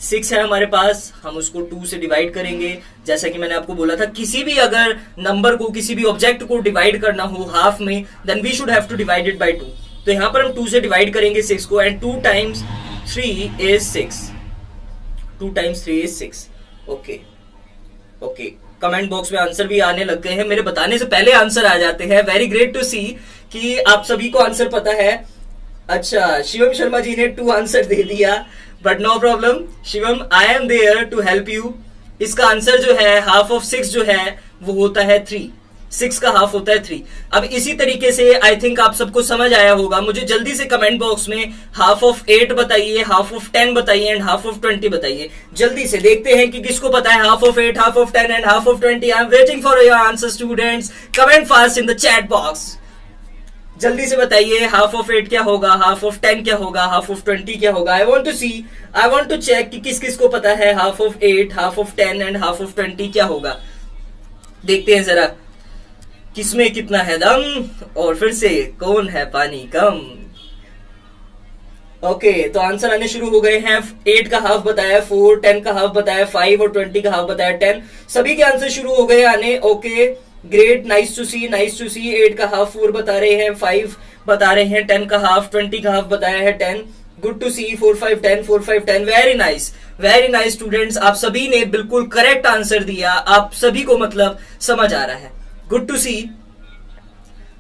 6 है हमारे पास, हम उसको 2 से डिवाइड करेंगे। जैसा कि मैंने आपको बोला था, किसी भी अगर नंबर को, किसी भी ऑब्जेक्ट को डिवाइड करना हो हाफ में, then we should have to divide it by 2। तो यहां पर हम 2 से डिवाइड करेंगे 6 को and 2 times 3 is 6। 2 times 3 is 6। Okay okay, comment box में आंसर भी आने लग गए हैं। मेरे बताने से पहले आंसर आ जाते हैं। वेरी ग्रेट टू सी कि आप सभी को आंसर पता है। अच्छा, शिवम शर्मा जी ने 2 आंसर दे दिया, but no problem Shivam, I am there to help you. इसका आंसर जो है हाफ ऑफ 6 जो है वो होता है 3। 6 का हाफ होता है 3। अब इसी तरीके से आई थिंक आप सबको समझ आया होगा। मुझे जल्दी से कमेंट बॉक्स में हाफ ऑफ 8 बताइए, हाफ ऑफ 10 बताइए एंड हाफ ऑफ 20 बताइए। जल्दी से देखते हैं कि किसको पता है half of 8, half of 10 and half of 20। I am waiting for your answer students. Comment fast in the chat box. जल्दी से बताइए हाफ ऑफ 8 क्या होगा, हाफ ऑफ 10 क्या होगा, हाफ ऑफ 20 क्या होगा। आई वांट टू चेक कि किस किस को पता है half of 8, half of 10 and half of 20 क्या होगा। देखते हैं जरा किसमें कितना है दम और फिर से कौन है पानी कम। ओके, तो आंसर आने शुरू हो गए हैं। 8 का हाफ बताया 4, 10 का हाफ बताया 5 और 20 का हाफ बताया 10। सभी के आंसर शुरू हो गए आने। Okay great, nice to see, nice to see. 8 का हाफ 4 बता रहे हैं, 5 बता रहे हैं, 10 का हाफ, 20 का हाफ बताया है 10। Good to see. 4 5 10, 4 5 10। Very nice, very nice students. आप सभी ने बिल्कुल करेक्ट आंसर दिया। आप सभी को मतलब समझ आ रहा है। Good to see.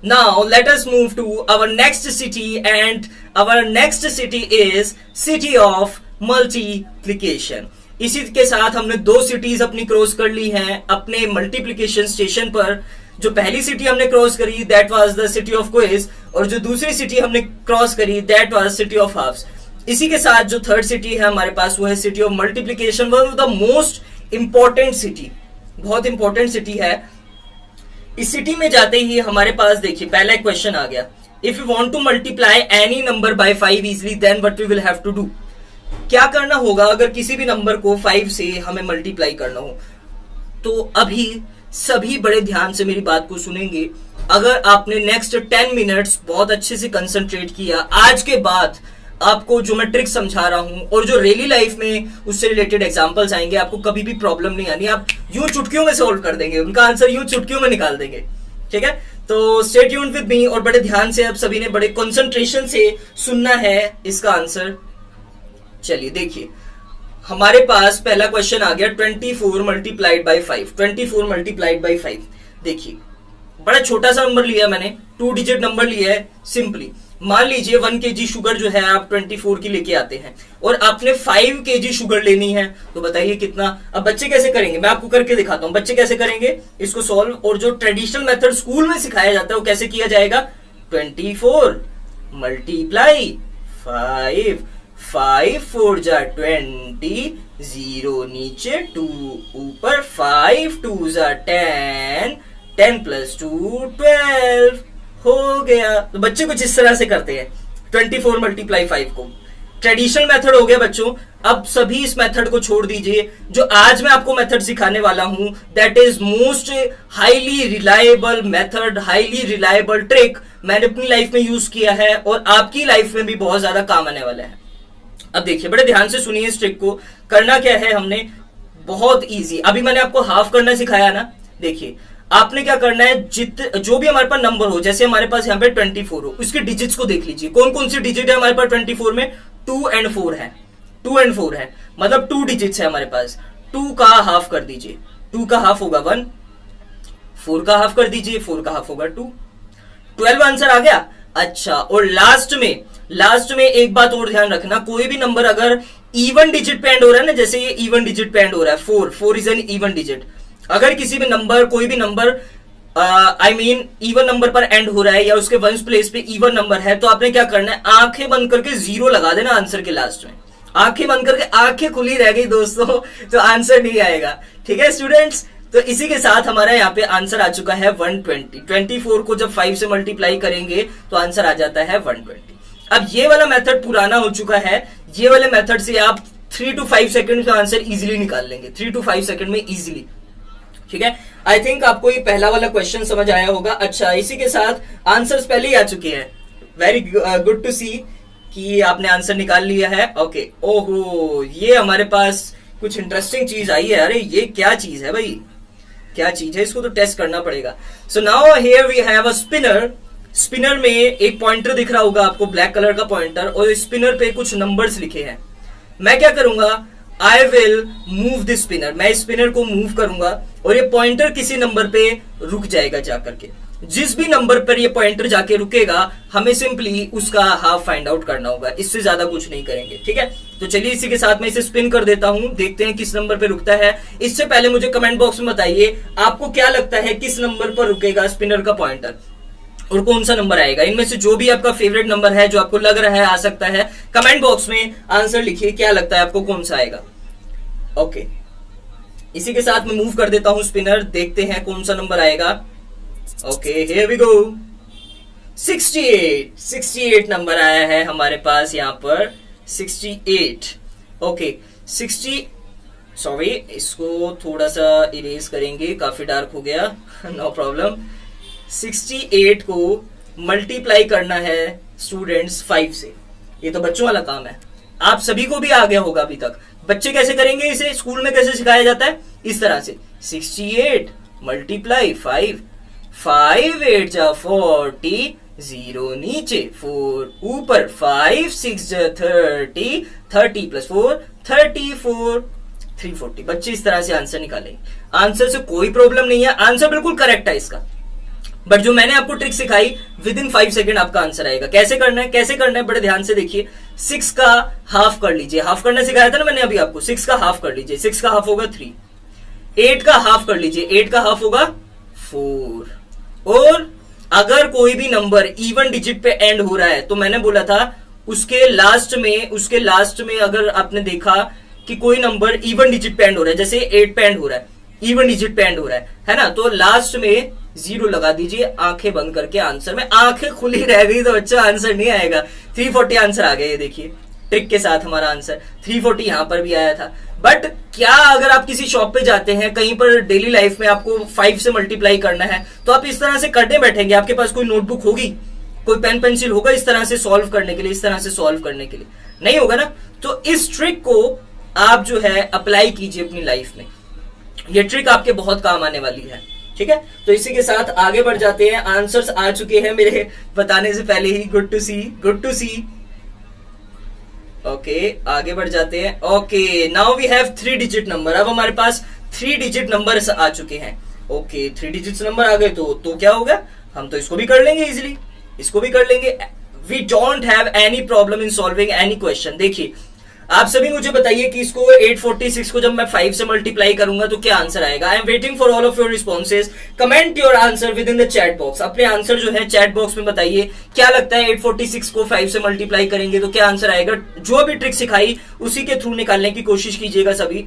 Now let us move to our next city and our next city is city of multiplication। इसी के साथ हमने 2 सिटीज अपनी क्रॉस कर ली हैं अपने मल्टीप्लिकेशन स्टेशन पर। जो पहली सिटी हमने क्रॉस करी that was the city of quiz, और जो दूसरी सिटी हमने क्रॉस करी that was city of halves. इसी के साथ जो थर्ड सिटी है हमारे पास वो है city of multiplication, one of the most important city, बहुत इंपॉर्टेंट सिटी है। इस सिटी में जाते ही हमारे पास देखिए पहला एक क्वेश्चन आ गया, if you want to multiply any number by 5 easily then what we will have to do. क्या करना होगा अगर किसी भी नंबर को 5 से हमें मल्टीप्लाई करना हो। तो अभी सभी बड़े ध्यान से मेरी बात को सुनेंगे। अगर आपने नेक्स्ट 10 मिनट्स बहुत अच्छे से कंसंट्रेट किया, आज के बाद आपको जो मैं ट्रिक समझा रहा हूं और जो डेली लाइफ में उससे रिलेटेड एग्जांपल्स आएंगे, आपको कभी भी प्रॉब्लम नहीं आनी। आप यूं चुटकियों में सॉल्व कर देंगे, उनका आंसर यूं चुटकियों में निकाल देंगे। ठीक है, तो स्टे ट्यून्ड विद मी और बड़े ध्यान से आप सभी ने बड़े कंसंट्रेशन से सुनना है इसका आंसर। चलिए देखिए, हमारे पास पहला क्वेश्चन आ गया 24 मल्टीप्लाइड बाई 5। 24 multiplied by 5। देखिए बड़ा छोटा सा नंबर लिया मैंने, 2 डिजिट नंबर लिया है। सिंपली मान लीजिए 1 kg शुगर जो है आप 24 की लेके आते हैं और आपने 5 kg शुगर लेनी है, तो बताइए कितना। अब बच्चे कैसे करेंगे, मैं आपको करके दिखाता हूं बच्चे कैसे करेंगे इसको सॉल्व। और जो ट्रेडिशनल मेथड स्कूल में सिखाया जाता है वो कैसे किया जाएगा, 24 मल्टीप्लाई 5, 5 4 जा 20, 0 नीचे 2 ऊपर, 5 2 जा 10, 10 + 2 12 हो गया। तो बच्चे कुछ इस तरह से करते हैं 24 मल्टीप्लाई 5 को। ट्रेडिशनल मेथड हो गया बच्चों। अब सभी इस मेथड को छोड़ दीजिए। जो आज मैं आपको मेथड सिखाने वाला हूं that is most highly reliable method, highly reliable trick मैंने अपनी लाइफ में यूज किया है और आपकी लाइफ में भी बहुत ज्यादा काम आने वाला है। अब देखिए बड़े ध्यान से सुनिए इस ट्रिक को। करना क्या है हमने, बहुत इजी। अभी मैंने आपको हाफ करना सिखाया ना, देखिए आपने क्या करना है, जो भी हमारे पास नंबर हो, जैसे हमारे पास यहाँ पे 24 हो, उसके डिजिट्स को देख लीजिए। कौन कौन सी डिजिट है हमारे पास 24 में, 2 एंड 4 है। 2 एंड 4 है मतलब 2 डिजिट्स है हमारे पास। 2 का हाफ कर दीजिए, 2 का हाफ होगा 1, 4 का हाफ कर दीजिए, 4 का हाफ होगा 2, 12 आंसर आ गया। अच्छा, और लास्ट में एक बात और ध्यान रखना, कोई भी नंबर अगर इवन डिजिट पे एंड हो रहा है ना, जैसे ये इवन डिजिट पे एंड हो रहा है 4 इज एन इवन डिजिट। अगर किसी भी नंबर, कोई भी नंबर इवन नंबर पर एंड हो रहा है या उसके वंस प्लेस पे इवन नंबर है, तो आपने क्या करना है, आंखें बंद करके 0 लगा देना आंसर के लास्ट में। आंखें बंद करके, आंखें खुली रह गई दोस्तों तो आंसर नहीं आएगा। ठीक है स्टूडेंट्स, तो इसी के साथ हमारा यहाँ पे आंसर आ चुका है 120। 24 को जब 5 से मल्टीप्लाई करेंगे तो आंसर आ जाता है 120। अब ये वाला मेथड पुराना हो चुका है, ये वाले मेथड से आप 3 to 5 सेकंड का आंसर इजीली निकाल लेंगे, 3 to 5 सेकंड में इजीली। ठीक है, आई थिंक आपको ये पहला वाला क्वेश्चन समझ आया होगा। अच्छा, इसी के साथ आंसर्स पहले ही आ चुके हैं। वेरी गुड टू सी कि आपने आंसर निकाल लिया है। ओके, ओहो ये हमारे पास कुछ इंटरेस्टिंग चीज आई है। अरे ये क्या चीज है भाई, क्या चीज है, इसको तो टेस्ट करना पड़ेगा। So now here we have a spinner. Spinner में एक पॉइंटर दिख रहा होगा आपको, ब्लैक कलर का पॉइंटर, और स्पिनर पे कुछ नंबर्स लिखे हैं। मैं क्या करूंगा, I will move this spinner, मैं स्पिनर को मूव करूंगा और ये पॉइंटर किसी नंबर पे रुक जाएगा जाकर के। जिस भी नंबर पर ये पॉइंटर जाके रुकेगा हमें सिंपली उसका हाफ फाइंड आउट करना होगा, इससे ज्यादा कुछ नहीं करेंगे। ठीक है, तो चलिए इसी के साथ मैं इसे स्पिन कर देता हूं, देखते हैं किस नंबर पे रुकता है। इससे पहले मुझे कमेंट बॉक्स में बताइए आपको क्या लगता है किस नंबर पर रुकेगा स्पिनर का पॉइंटर और कौन सा नंबर आएगा। इनमें से जो भी आपका फेवरेट नंबर है, जो आपको लग रहा है आ सकता है, कमेंट बॉक्स में आंसर लिखिए, क्या लगता है आपको कौन सा आएगा। ओके, इसी के साथ मैं मूव कर देता हूं स्पिनर, देखते हैं कौन सा नंबर आएगा। Okay, here we go. 68 number आया है हमारे पास यहाँ पर, 68। ओके, 60, सॉरी इसको थोड़ा सा इरेज करेंगे, काफी डार्क हो गया, नो प्रॉब्लम। 68 को मल्टीप्लाई करना है स्टूडेंट्स 5 से। ये तो बच्चों वाला काम है, आप सभी को भी आ गया होगा अभी तक। बच्चे कैसे करेंगे इसे, स्कूल में कैसे सिखाया जाता है, इस तरह से 68 मल्टीप्लाई 5, 5 8 जा 40, 0 नीचे 4 ऊपर, 5 6 जा 30, 30 प्लस 4 34, 340। बच्चे इस तरह से आंसर निकालेंगे। आंसर से कोई प्रॉब्लम नहीं है, आंसर बिल्कुल करेक्ट है इसका, बट जो मैंने आपको ट्रिक सिखाई विद इन 5 सेकेंड आपका आंसर आएगा। कैसे करना है, कैसे करना है, बड़े ध्यान से देखिए। 6 का हाफ कर लीजिए, हाफ करना सिखाया था ना मैंने अभी आपको। 6 का हाफ कर लीजिए, 6 का हाफ होगा 3। 8 का हाफ कर लीजिए, 8 का हाफ होगा 4। और अगर कोई भी नंबर इवन डिजिट पे एंड हो रहा है तो मैंने बोला था उसके लास्ट में अगर आपने देखा कि कोई नंबर इवन डिजिट पे एंड हो रहा है, जैसे 8 पे एंड हो रहा है, इवन डिजिट पे एंड हो रहा है ना, तो लास्ट में 0 लगा दीजिए, आंखें बंद करके आंसर में। आंखें खुली रह गई तो बच्चा आंसर नहीं आएगा। 340 आंसर आ गया, ये देखिए ट्रिक के साथ हमारा आंसर 340 यहां पर भी आया था। बट क्या अगर आप किसी शॉप पे जाते हैं, कहीं पर डेली लाइफ में आपको 5 से मल्टीप्लाई करना है, तो आप इस तरह से करने बैठेंगे, आपके पास कोई नोटबुक होगी, कोई पेन पेंसिल होगा इस तरह से सॉल्व करने के लिए, इस तरह से सॉल्व करने के लिए नहीं होगा ना। तो इस ट्रिक को आप जो है अप्लाई कीजिए अपनी लाइफ में, ये ट्रिक आपके बहुत काम आने वाली है। ठीक है, तो इसी के साथ आगे बढ़ जाते हैं। आंसर्स आ चुके हैं मेरे बताने से पहले ही। Good to see, good to see. Okay, आगे बढ़ जाते हैं। Okay, now we have 3 digit number. अब हमारे पास 3 डिजिट नंबर आ चुके हैं। ओके, 3 डिजिट नंबर आ गए तो क्या होगा, हम तो इसको भी कर लेंगे इजिली, इसको भी कर लेंगे। We don't have any problem in solving any question. देखिए आप सभी मुझे बताइए कि इसको 846 को जब मैं 5 से मल्टीप्लाई करूंगा तो क्या आंसर आएगा। आई am waiting for all of your responses. Comment your answer with in the chat box. अपने आंसर जो है चैट बॉक्स में बताइए, क्या लगता है 846 को 5 से मल्टीप्लाई करेंगे तो क्या आंसर आएगा। जो भी ट्रिक सिखाई उसी के थ्रू निकालने की कोशिश कीजिएगा सभी,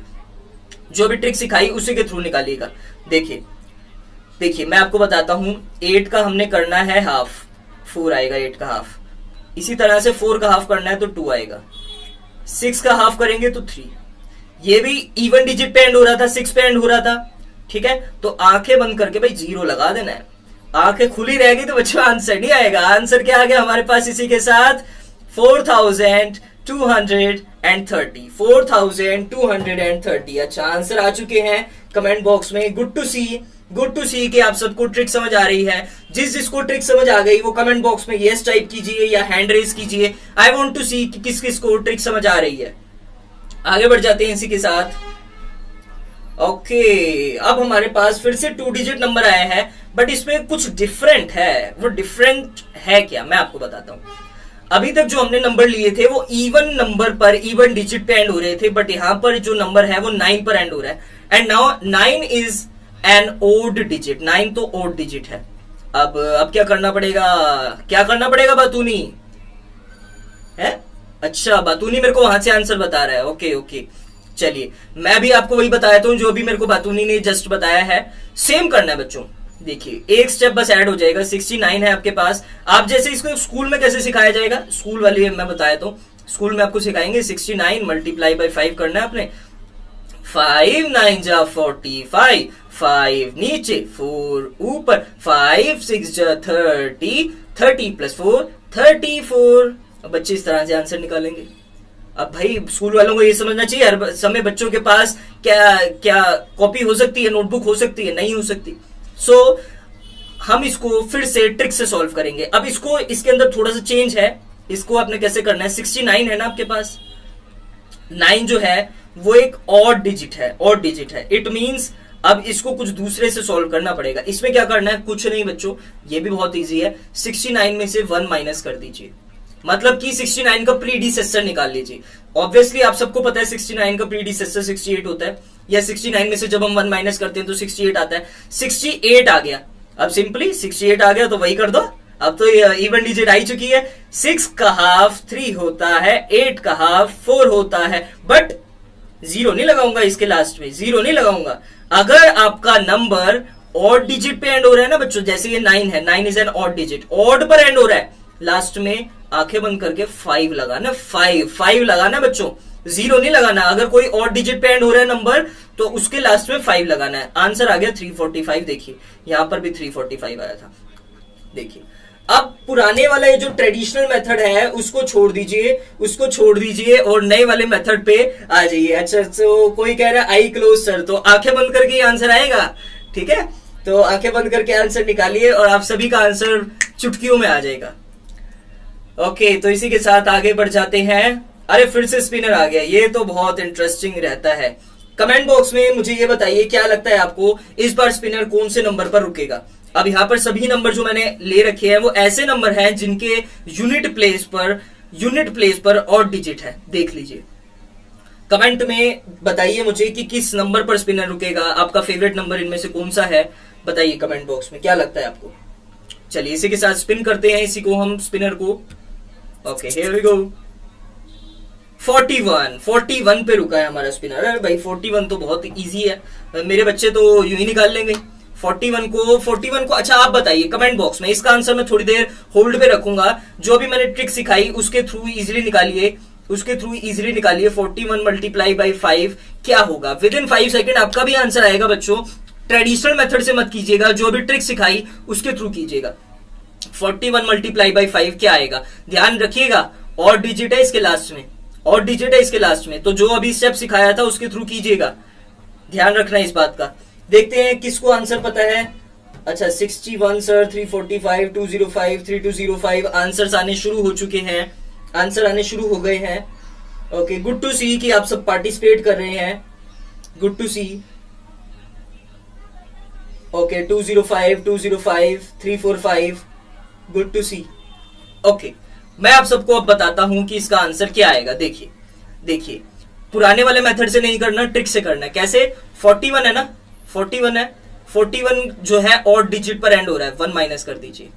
जो भी ट्रिक सिखाई उसी के थ्रू निकालिएगा। देखिए मैं आपको बताता हूं, 8 का हमने करना है हाफ, 4 आएगा 8 का हाफ। इसी तरह से 4 का हाफ करना है तो 2 आएगा। 6 का हाफ करेंगे तो 3। ये भी इवन डिजिट पे एंड हो रहा था, 6 पे एंड हो रहा था। ठीक है, तो आंखें बंद करके भाई 0 लगा देना है। आंखें खुली रहेगी तो बच्चों आंसर नहीं आएगा। आंसर क्या आ गया हमारे पास इसी के साथ, 4230। 4230। अच्छा, आंसर आ चुके हैं कमेंट बॉक्स में। Good to see, good to see कि आप सबको ट्रिक समझ आ रही है। जिसको ट्रिक समझ आ गई वो कमेंट बॉक्स में यस टाइप कीजिए या हैंड रेज कीजिए। आई वांट टू सी कि किस किस को ट्रिक समझ आ रही है। आगे बढ़ जाते हैं इसी के साथ। ओके, अब हमारे पास फिर से 2 डिजिट नंबर आया है, बट इसमें कुछ डिफरेंट है। वो डिफरेंट है क्या, मैं आपको बताता हूं। अभी तक जो हमने नंबर लिए थे वो इवन नंबर पर, इवन डिजिट पे एंड हो रहे थे, बट यहां पर जो नंबर है वो 9 पर एंड हो रहा है। And now 9 is an odd digit. 9 तो ओड डिजिट है। अब क्या करना पड़ेगा, क्या करना पड़ेगा बातूनी है। अच्छा, बातूनी मेरे को वहां से आंसर बता रहा है। ओके, चलिए मैं भी आपको वही बताया हूं जो भी मेरे को बातूनी ने जस्ट बताया है। सेम करना है बच्चों। देखिए एक स्टेप बस ऐड हो जाएगा। 69 है आपके पास। आप जैसे इसको स्कूल में कैसे सिखाया जाएगा, स्कूल वाली मैं बताया तो स्कूल में आपको सिखाएंगे। 69 मल्टीप्लाई बाय 5 करना है आपने। 5 9 जा 45, 5 नीचे 4 ऊपर, 5 6 जा 30, 30 प्लस 4 34। अब बच्चे इस तरह से आंसर निकालेंगे। अब भाई स्कूल वालों को ये समझना चाहिए हर समय बच्चों के पास क्या क्या कॉपी हो सकती है, नोटबुक हो सकती है, नहीं हो सकती। सो हम इसको फिर से ट्रिक से सॉल्व करेंगे। अब इसको इसके अंदर थोड़ा सा चेंज है। इसको आपने कैसे करना है, 69 है ना आपके पास, 9 जो है वो एक ऑड डिजिट है, ऑड डिजिट है। इट मींस अब इसको कुछ दूसरे से सॉल्व करना पड़ेगा। इसमें क्या करना है, कुछ नहीं बच्चों, ये भी बहुत इजी है। 69 में से 1 माइनस कर दीजिए, मतलब कि 69 का प्रीडिसेसर निकाल लीजिए। ऑब्वियसली आप सबको पता है 69 का प्रीडिसेसर 68 होता है, या 69 में से जब हम 1 माइनस करते हैं तो 68 आता है। 68 आ गया, अब सिंपली 68 आ गया तो वही कर दो। अब तो इवन डिजिट आई चुकी है। 6 का हाफ 3 होता है, 8 का हाफ 4 होता है, बट जीरो नहीं लगाऊंगा इसके लास्ट में, जीरो नहीं लगाऊंगा। अगर आपका नंबर ऑड डिजिट पे एंड हो रहा है ना बच्चों, जैसे ये 9 है, 9 is N odd digit, odd पर एंड हो रहा है, लास्ट में आंखें बंद करके 5 लगाना, 5 लगाना बच्चों, जीरो नहीं लगाना। अगर कोई ऑड डिजिट पे एंड हो रहा है नंबर तो उसके लास्ट में 5 लगाना है। आंसर आ गया 345। देखिए यहां पर भी 345 आया था। देखिए अब पुराने वाला ये जो ट्रेडिशनल मेथड है उसको छोड़ दीजिए और नए वाले मेथड पे आ जाइए। अच्छा, तो कोई कह रहा है आई क्लोज सर, तो आंखें बंद करके आंसर आएगा, ठीक है? तो आंखें बंद करके आंसर निकालिए और आप सभी का आंसर चुटकियों में आ जाएगा। ओके, तो इसी के साथ आगे बढ़ जाते हैं। अरे फिर से स्पिनर आ गया, ये तो बहुत इंटरेस्टिंग रहता है। कमेंट बॉक्स में मुझे ये बताइए क्या लगता है आपको, इस बार स्पिनर कौन से नंबर पर रुकेगा। अब यहाँ पर सभी नंबर जो मैंने ले रखे हैं वो ऐसे नंबर हैं जिनके यूनिट प्लेस पर ऑड डिजिट है। देख लीजिए, कमेंट में बताइए मुझे कि किस नंबर पर स्पिनर रुकेगा, आपका फेवरेट नंबर इनमें से कौन सा है, बताइए कमेंट बॉक्स में क्या लगता है आपको। चलिए इसी के साथ स्पिन करते हैं इसी को हम स्पिनर को। ओके, हियर वी गो। 41 पे रुका है हमारा स्पिनर। अरे भाई 41 तो बहुत इजी है, मेरे बच्चे तो यूं ही निकाल लेंगे 41 को। अच्छा आप बताइए कमेंट बॉक्स में, इसका आंसर मैं थोड़ी देर होल्ड पे रखूंगा। जो भी मैंने ट्रिक सिखाई उसके थ्रू इजीली निकालिए, 41 मल्टीप्लाई बाई 5 क्या होगा। विद इन 5 सेकेंड आपका भी आंसर आएगा बच्चों। ट्रेडिशनल मेथड से मत कीजिएगा, जो भी ट्रिक सिखाई उसके थ्रू कीजिएगा। 41 मल्टीप्लाई बाई 5 क्या आएगा, ध्यान रखिएगा। और डिजिट है इसके लास्ट में, तो जो अभी स्टेप सिखाया था उसके थ्रू कीजिएगा, ध्यान रखना इस बात का। देखते हैं किसको आंसर पता है। अच्छा 61 सर, 345, 205, 3205 आंसर्स आने शुरू हो चुके हैं, आंसर आने शुरू हो गए हैं। ओके, गुड टू सी कि आप सब पार्टिसिपेट कर रहे हैं, good to see. Okay 205, 345, good to see. Okay, मैं आप सबको अब बताता हूं कि इसका आंसर क्या आएगा। देखिए पुराने वाले मेथड से नहीं करना, ट्रिक से करना है। कैसे, 41 है ना, 41 जो है ऑड डिजिट पर एंड हो रहा है, 1 माइनस कर दीजिए,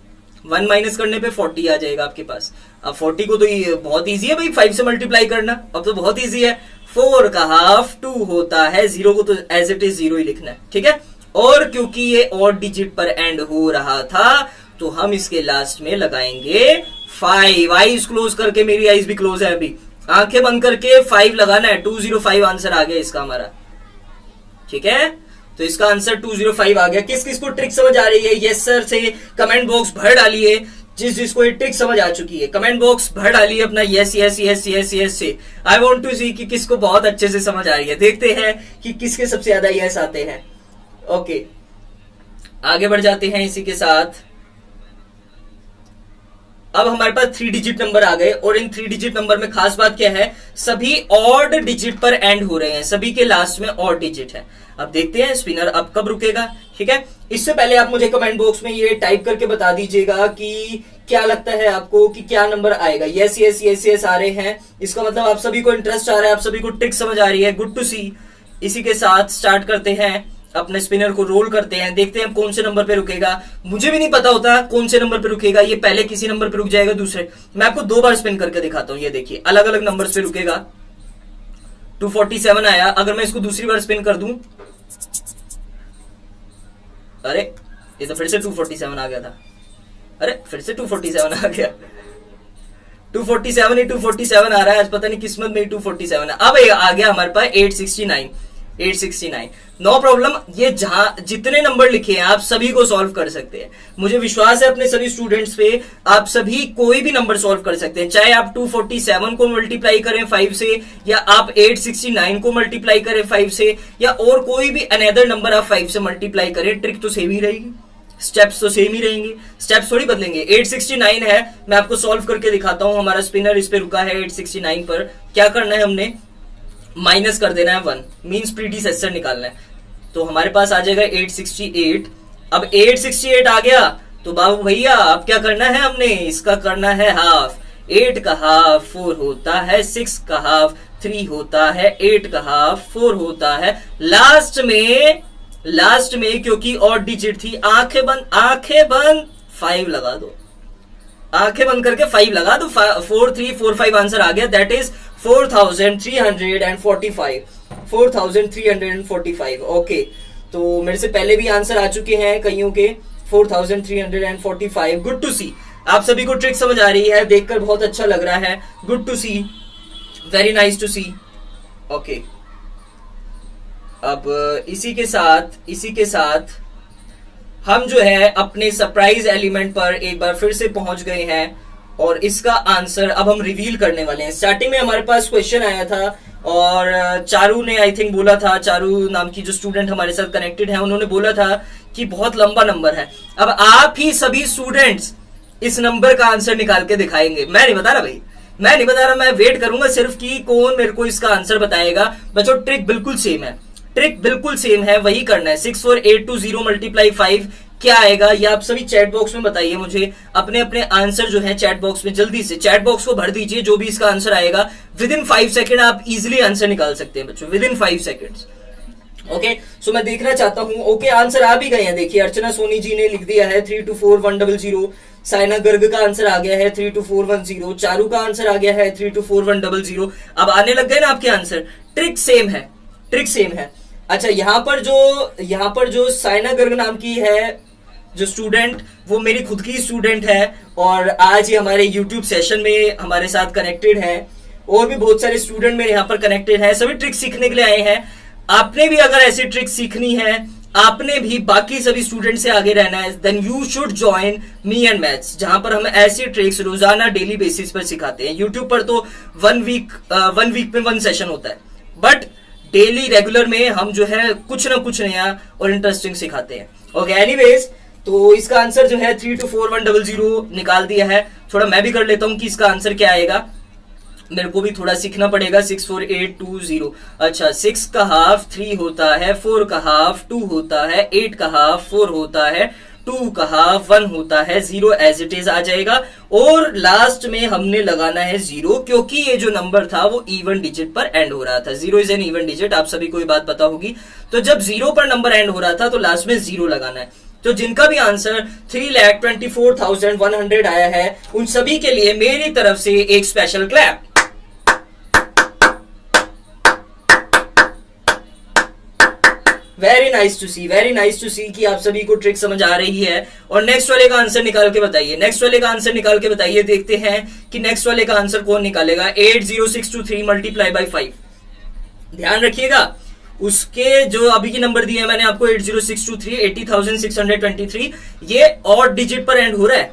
1 माइनस करने पे 40 आ जाएगा आपके पास। अब 40 को तो ये बहुत इजी है भाई 5 से मल्टीप्लाई करना, अब तो बहुत इजी है। 4 का हाफ 2 होता है, 0 को तो एज इट इज 0 ही लिखना है, ठीक है। और क्योंकि ये ऑड डिजिट पर एंड हो रहा था तो हम इसके लास्ट में लगाएंगे 5। आईज क्लोज करके, मेरी आईज भी क्लोज है अभी, आंखें बंद करके 5 लगाना है। 205 आंसर आ गया इसका हमारा, ठीक है। तो इसका आंसर 205 आ गया। किस किस को ट्रिक समझ आ रही है, यस सर से कमेंट बॉक्स भर डालिए। जिसको ये ट्रिक समझ आ चुकी है कमेंट बॉक्स भर डालिए अपना yes yes yes yes yes से। आई वांट टू सी कि किसको बहुत अच्छे से समझ आ रही है। देखते हैं कि किसके सबसे ज्यादा यस आते हैं। ओके, आगे बढ़ जाते हैं इसी के साथ। अब हमारे पास 3 डिजिट नंबर आ गए और इन 3 डिजिट नंबर में खास बात क्या है, सभी ऑड डिजिट पर एंड हो रहे हैं, सभी के लास्ट में ऑड डिजिट है। अब देखते हैं स्पिनर अब कब रुकेगा, ठीक है। इससे पहले आप मुझे कमेंट बॉक्स में ये टाइप करके बता दीजिएगा कि क्या लगता है आपको कि क्या नंबर आएगा। यस यस यस यस आ रहे हैं, इसका मतलब आप सभी को इंटरेस्ट आ रहा है, आप सभी को ट्रिक समझ आ रही है, गुड टू सी। इसी के साथ स्टार्ट करते हैं, अपने स्पिनर को रोल करते हैं, देखते हैं कौन से नंबर पे रुकेगा। मुझे भी नहीं पता होता कौन से नंबर पे रुकेगा, ये पहले किसी नंबर पे रुक जाएगा, दूसरे। मैं आपको 2 बार स्पिन करके दिखाता हूं, ये देखिए अलग अलग नंबर पे रुकेगा। 247 आया, अगर मैं इसको दूसरी बार स्पिन कर दूं, अरे ये तो फिर से 247 आ गया था, अरे फिर से 247 आ गया। 247 ही 247 आ रहा है आज, पता नहीं किस्मत में 247 है। अब आ गया हमारे पास 869। नो प्रॉब्लम, ये जहां जितने नंबर लिखे हैं आप सभी को सॉल्व कर सकते हैं। मुझे विश्वास है अपने सभी स्टूडेंट्स पे, आप सभी कोई भी नंबर सॉल्व कर सकते हैं। चाहे आप 247 को मल्टीप्लाई करें 5 से, या आप 869 को मल्टीप्लाई करें 5 से, या और कोई भी अनदर नंबर आप 5 से मल्टीप्लाई करें, ट्रिक तो सेम ही रहेगी, स्टेप्स तो सेम ही रहेंगे, स्टेप्स थोड़ी बदलेंगे। 869 है, मैं आपको सॉल्व करके दिखाता हूं। हमारा स्पिनर इस पे रुका है 869 पर। क्या करना है, हमने माइनस कर देना है 1, मींस प्रीडिसेसर निकालना है। तो हमारे पास आ जाएगा 868। अब 868 आ गया तो बाबू भैया अब क्या करना है, हमने इसका करना है हाफ। 8 का हाफ 4 होता है, 6 का हाफ 3 होता है, 8 का हाफ 4 होता है। लास्ट में क्योंकि ऑड डिजिट थी, आंखें बंद 5 लगा दो, आंखें बंद करके 5 लगा दो। 4345 आंसर आ गया, दैट इज 4345। 4345। ओके, तो मेरे से पहले भी आंसर आ चुके हैं कईयों के 4345। गुड टू सी, आप सभी को ट्रिक समझ आ रही है, देखकर बहुत अच्छा लग रहा है। Good to see, very nice to see. Okay, अब इसी के साथ हम जो है अपने सरप्राइज एलिमेंट पर एक बार फिर से पहुंच गए हैं और इसका आंसर अब हम रिवील करने वाले हैं। स्टार्टिंग में हमारे पास क्वेश्चन आया था और चारू ने आई थिंक बोला था, चारू नाम की जो स्टूडेंट हमारे साथ कनेक्टेड है, उन्होंने बोला था कि बहुत लंबा नंबर है। अब आप ही सभी स्टूडेंट्स इस नंबर का आंसर निकाल के दिखाएंगे। मैं नहीं बता रहा भाई, मैं नहीं बता रहा, मैं वेट करूंगा सिर्फ कि कौन मेरे को इसका आंसर बताएगा। बच्चों ट्रिक बिल्कुल सेम है, ट्रिक बिल्कुल सेम है, वही करना है। 64820 मल्टीप्लाई 5 क्या आएगा ये आप सभी चैट बॉक्स में बताइए मुझे। अपने अपने आंसर जो है चैट बॉक्स में जल्दी से चैट बॉक्स को भर दीजिए। जो भी इसका आंसर आएगा विद इन 5 सेकेंड आप इजिली आंसर निकाल सकते हैं बच्चों, विद इन 5 सेकेंड्स। ओके, सो मैं देखना चाहता हूं। ओके, आंसर आ भी गए हैं। देखिए अर्चना सोनी जी ने लिख दिया है 324100। साइना गर्ग का आंसर आ गया है 32410। चारू का आंसर आ गया है 324100। अब आने लग गए ना आपके आंसर। ट्रिक सेम है, ट्रिक सेम है। अच्छा, यहाँ पर जो साइना गर्ग नाम की है जो स्टूडेंट, वो मेरी खुद की स्टूडेंट है और आज ही हमारे YouTube सेशन में हमारे साथ कनेक्टेड है। और भी बहुत सारे स्टूडेंट मेरे यहाँ पर कनेक्टेड है, सभी ट्रिक सीखने के लिए आए हैं। आपने भी अगर ऐसी ट्रिक सीखनी है, आपने भी बाकी सभी स्टूडेंट से आगे रहना है, then you should join me and maths, जहां पर हम ऐसी ट्रिक्स रोजाना डेली बेसिस पर सिखाते हैं। यूट्यूब पर तो वन वीक में 1 सेशन होता है, बट डेली रेगुलर में हम जो है कुछ ना कुछ नया और इंटरेस्टिंग सिखाते हैं। ओके, एनीवेज, तो इसका आंसर जो है 324100 निकाल दिया है। थोड़ा मैं भी कर लेता हूं कि इसका आंसर क्या आएगा, मेरे को भी थोड़ा सीखना पड़ेगा। 64820। अच्छा, 6 का हाफ 3 होता है, 4 का हाफ 2 होता है, 8 का हाफ 4 होता है, 2 का हाफ 1 होता है, 0 एज इट इज आ जाएगा। और लास्ट में हमने लगाना है 0, क्योंकि ये जो नंबर था वो इवन डिजिट पर एंड हो रहा था। 0 इज एन इवन डिजिट, आप सभी को ये बात पता होगी। तो जब 0 पर नंबर एंड हो रहा था तो लास्ट में 0 लगाना है। तो जिनका भी आंसर 3,24,100 आया है, उन सभी के लिए मेरी तरफ से एक special clap. Very nice to see, very nice to see कि आप सभी को ट्रिक समझ आ रही है। और नेक्स्ट वाले का आंसर निकाल के बताइए, नेक्स्ट वाले का आंसर निकाल के बताइए। देखते हैं कि नेक्स्ट वाले का आंसर कौन निकालेगा। 80623 मल्टीप्लाई बाई 5। ध्यान रखिएगा, उसके जो अभी की नंबर दिए मैंने आपको 80623 80,623, ये ऑड डिजिट पर एंड हो रहा है,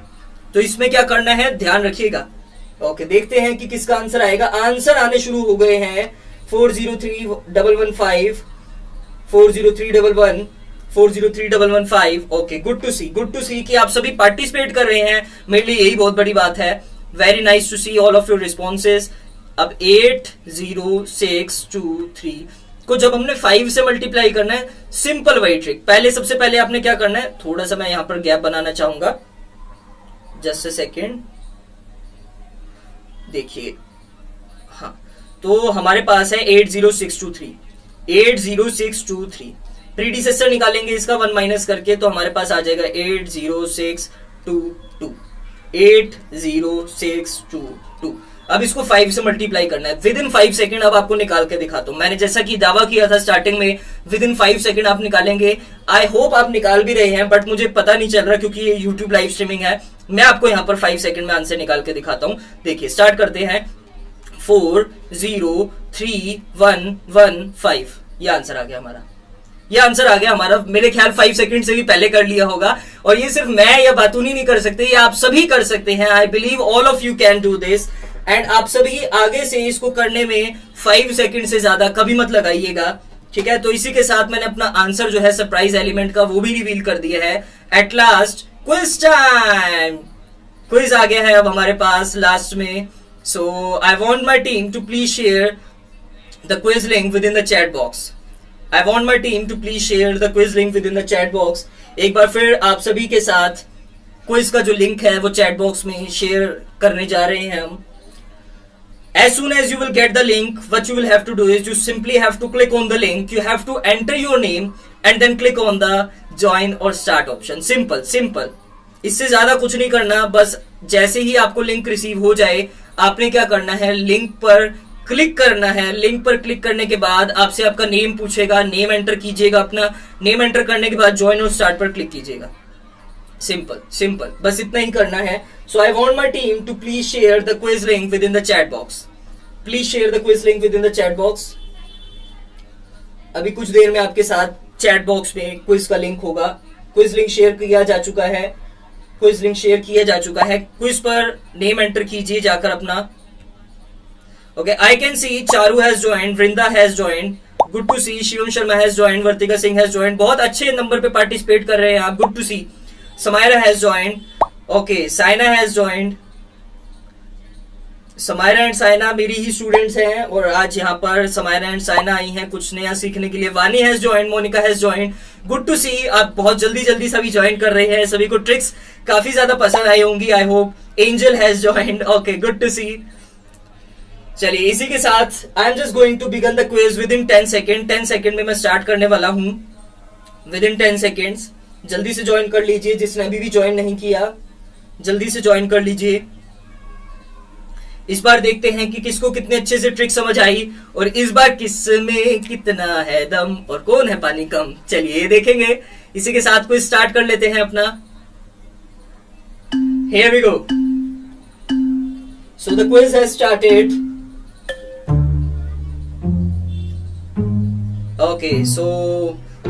तो इसमें क्या करना है ध्यान रखिएगा। ओके, देखते हैं कि किसका आंसर आएगा। आंसर आने शुरू हो गए हैं। 403,115, 40311, 403,115। Okay, good to see, good to see कि आप सभी पार्टिसिपेट कर रहे हैं, मेरे लिए यही बहुत बड़ी बात है। Very nice to see all of your responses. अब 80623 को जब हमने 5 से मल्टीप्लाई करना है, सिंपल वही ट्रिक। सबसे पहले आपने क्या करना है, थोड़ा सा मैं यहां पर गैप बनाना चाहूंगा, जस्ट अ सेकेंड। देखिए, हाँ, तो हमारे पास है 80623, 80623। प्रीडिसेसर निकालेंगे इसका 1 माइनस करके, तो हमारे पास आ जाएगा 80622, 80622। अब इसको 5 से मल्टीप्लाई करना है विद इन 5 सेकेंड। अब आपको निकाल के दिखाता हूं, मैंने जैसा कि दावा किया था स्टार्टिंग में, विद इन 5 सेकेंड आप निकालेंगे। आई होप आप निकाल भी रहे हैं, बट मुझे पता नहीं चल रहा क्योंकि ये यूट्यूब लाइव स्ट्रीमिंग है। मैं आपको यहां पर 5 सेकेंड में आंसर निकाल के दिखाता हूं। देखिए, स्टार्ट करते हैं। 403,115, ये आंसर आ गया हमारा, ये आंसर आ गया हमारा। मेरे ख्याल 5 सेकंड से भी पहले कर लिया होगा। और ये सिर्फ मैं या बातूनी नहीं कर सकते, ये आप सभी कर सकते हैं। I believe all of you can do this. And आप सभी आगे से इसको करने में 5 सेकंड से ज्यादा कभी मत लगाइएगा, ठीक है। तो इसी के साथ मैंने अपना आंसर जो है सरप्राइज एलिमेंट का वो भी रिवील कर दिया है। At last quiz time, quiz आ गया है अब हमारे पास लास्ट में। So I want my team to please share the quiz link within the chat box. I want my team to please share the quiz link within the chat box. एक बार फिर आप सभी के साथ क्विज का जो लिंक है वो चैट बॉक्स में शेयर करने जा रहे हैं हम. As soon as you will get the link, what you will have to do is you simply have to click on the link. You have to enter your name and then click on the join or start option. Simple, simple. इससे ज्यादा कुछ नहीं करना. बस जैसे ही आपको link receive हो जाए आपने क्या करना है, लिंक पर क्लिक करना है. लिंक पर क्लिक करने के बाद आपसे आपका नेम पूछेगा, नेम एंटर कीजिएगा. अपना नेम एंटर करने के बाद ज्वाइन और स्टार्ट पर क्लिक कीजिएगा. सिंपल सिंपल, बस इतना ही करना है. So I want my team to please share the quiz link within the chat box. Please share the quiz link within the chat box. अभी कुछ देर में आपके साथ चैट बॉक्स में क्विज का लिंक होगा. क्विज लिंक शेयर किया जा चुका है. क्विज लिंक शेयर किया जा चुका है. क्विज पर नेम एंटर कीजिए जाकर अपना. Okay, I can see Charu has joined, Vrinda has joined. Good to see. Shivam Sharma has joined, Vartika Singh has joined. बहुत अच्छे नंबर पे पार्टिसिपेट कर रहे हैं आप. Good to see. Samaira has joined. Okay, Saina has joined. Samaira and Saina मेरी ही स्टूडेंट्स हैं और आज यहाँ पर समायरा एंड साइना आई हैं कुछ नया सीखने के लिए. Vani has joined, Monika has joined. Good to see. आप बहुत जल्दी जल्दी सभी ज्वाइन कर रहे हैं. सभी को ट्रिक्स काफी ज्यादा पसंद आई होंगी, I hope. Angel has joined. Okay, good to see. चलिए इसी के साथ I am just going to begin the quiz within 10 second. 10 second में मैं स्टार्ट करने वाला हूं. विद इन 10 सेकेंड्स जल्दी से ज्वाइन कर लीजिए. जिसने अभी भी ज्वाइन नहीं किया जल्दी से ज्वाइन कर लीजिए. इस बार देखते हैं कि किसको कितने अच्छे से ट्रिक समझ आई और इस बार किस में कितना है दम और कौन है पानी कम. चलिए देखेंगे. इसी के साथ क्विज स्टार्ट कर लेते हैं अपना. Here we go. So the quiz has started. Okay, so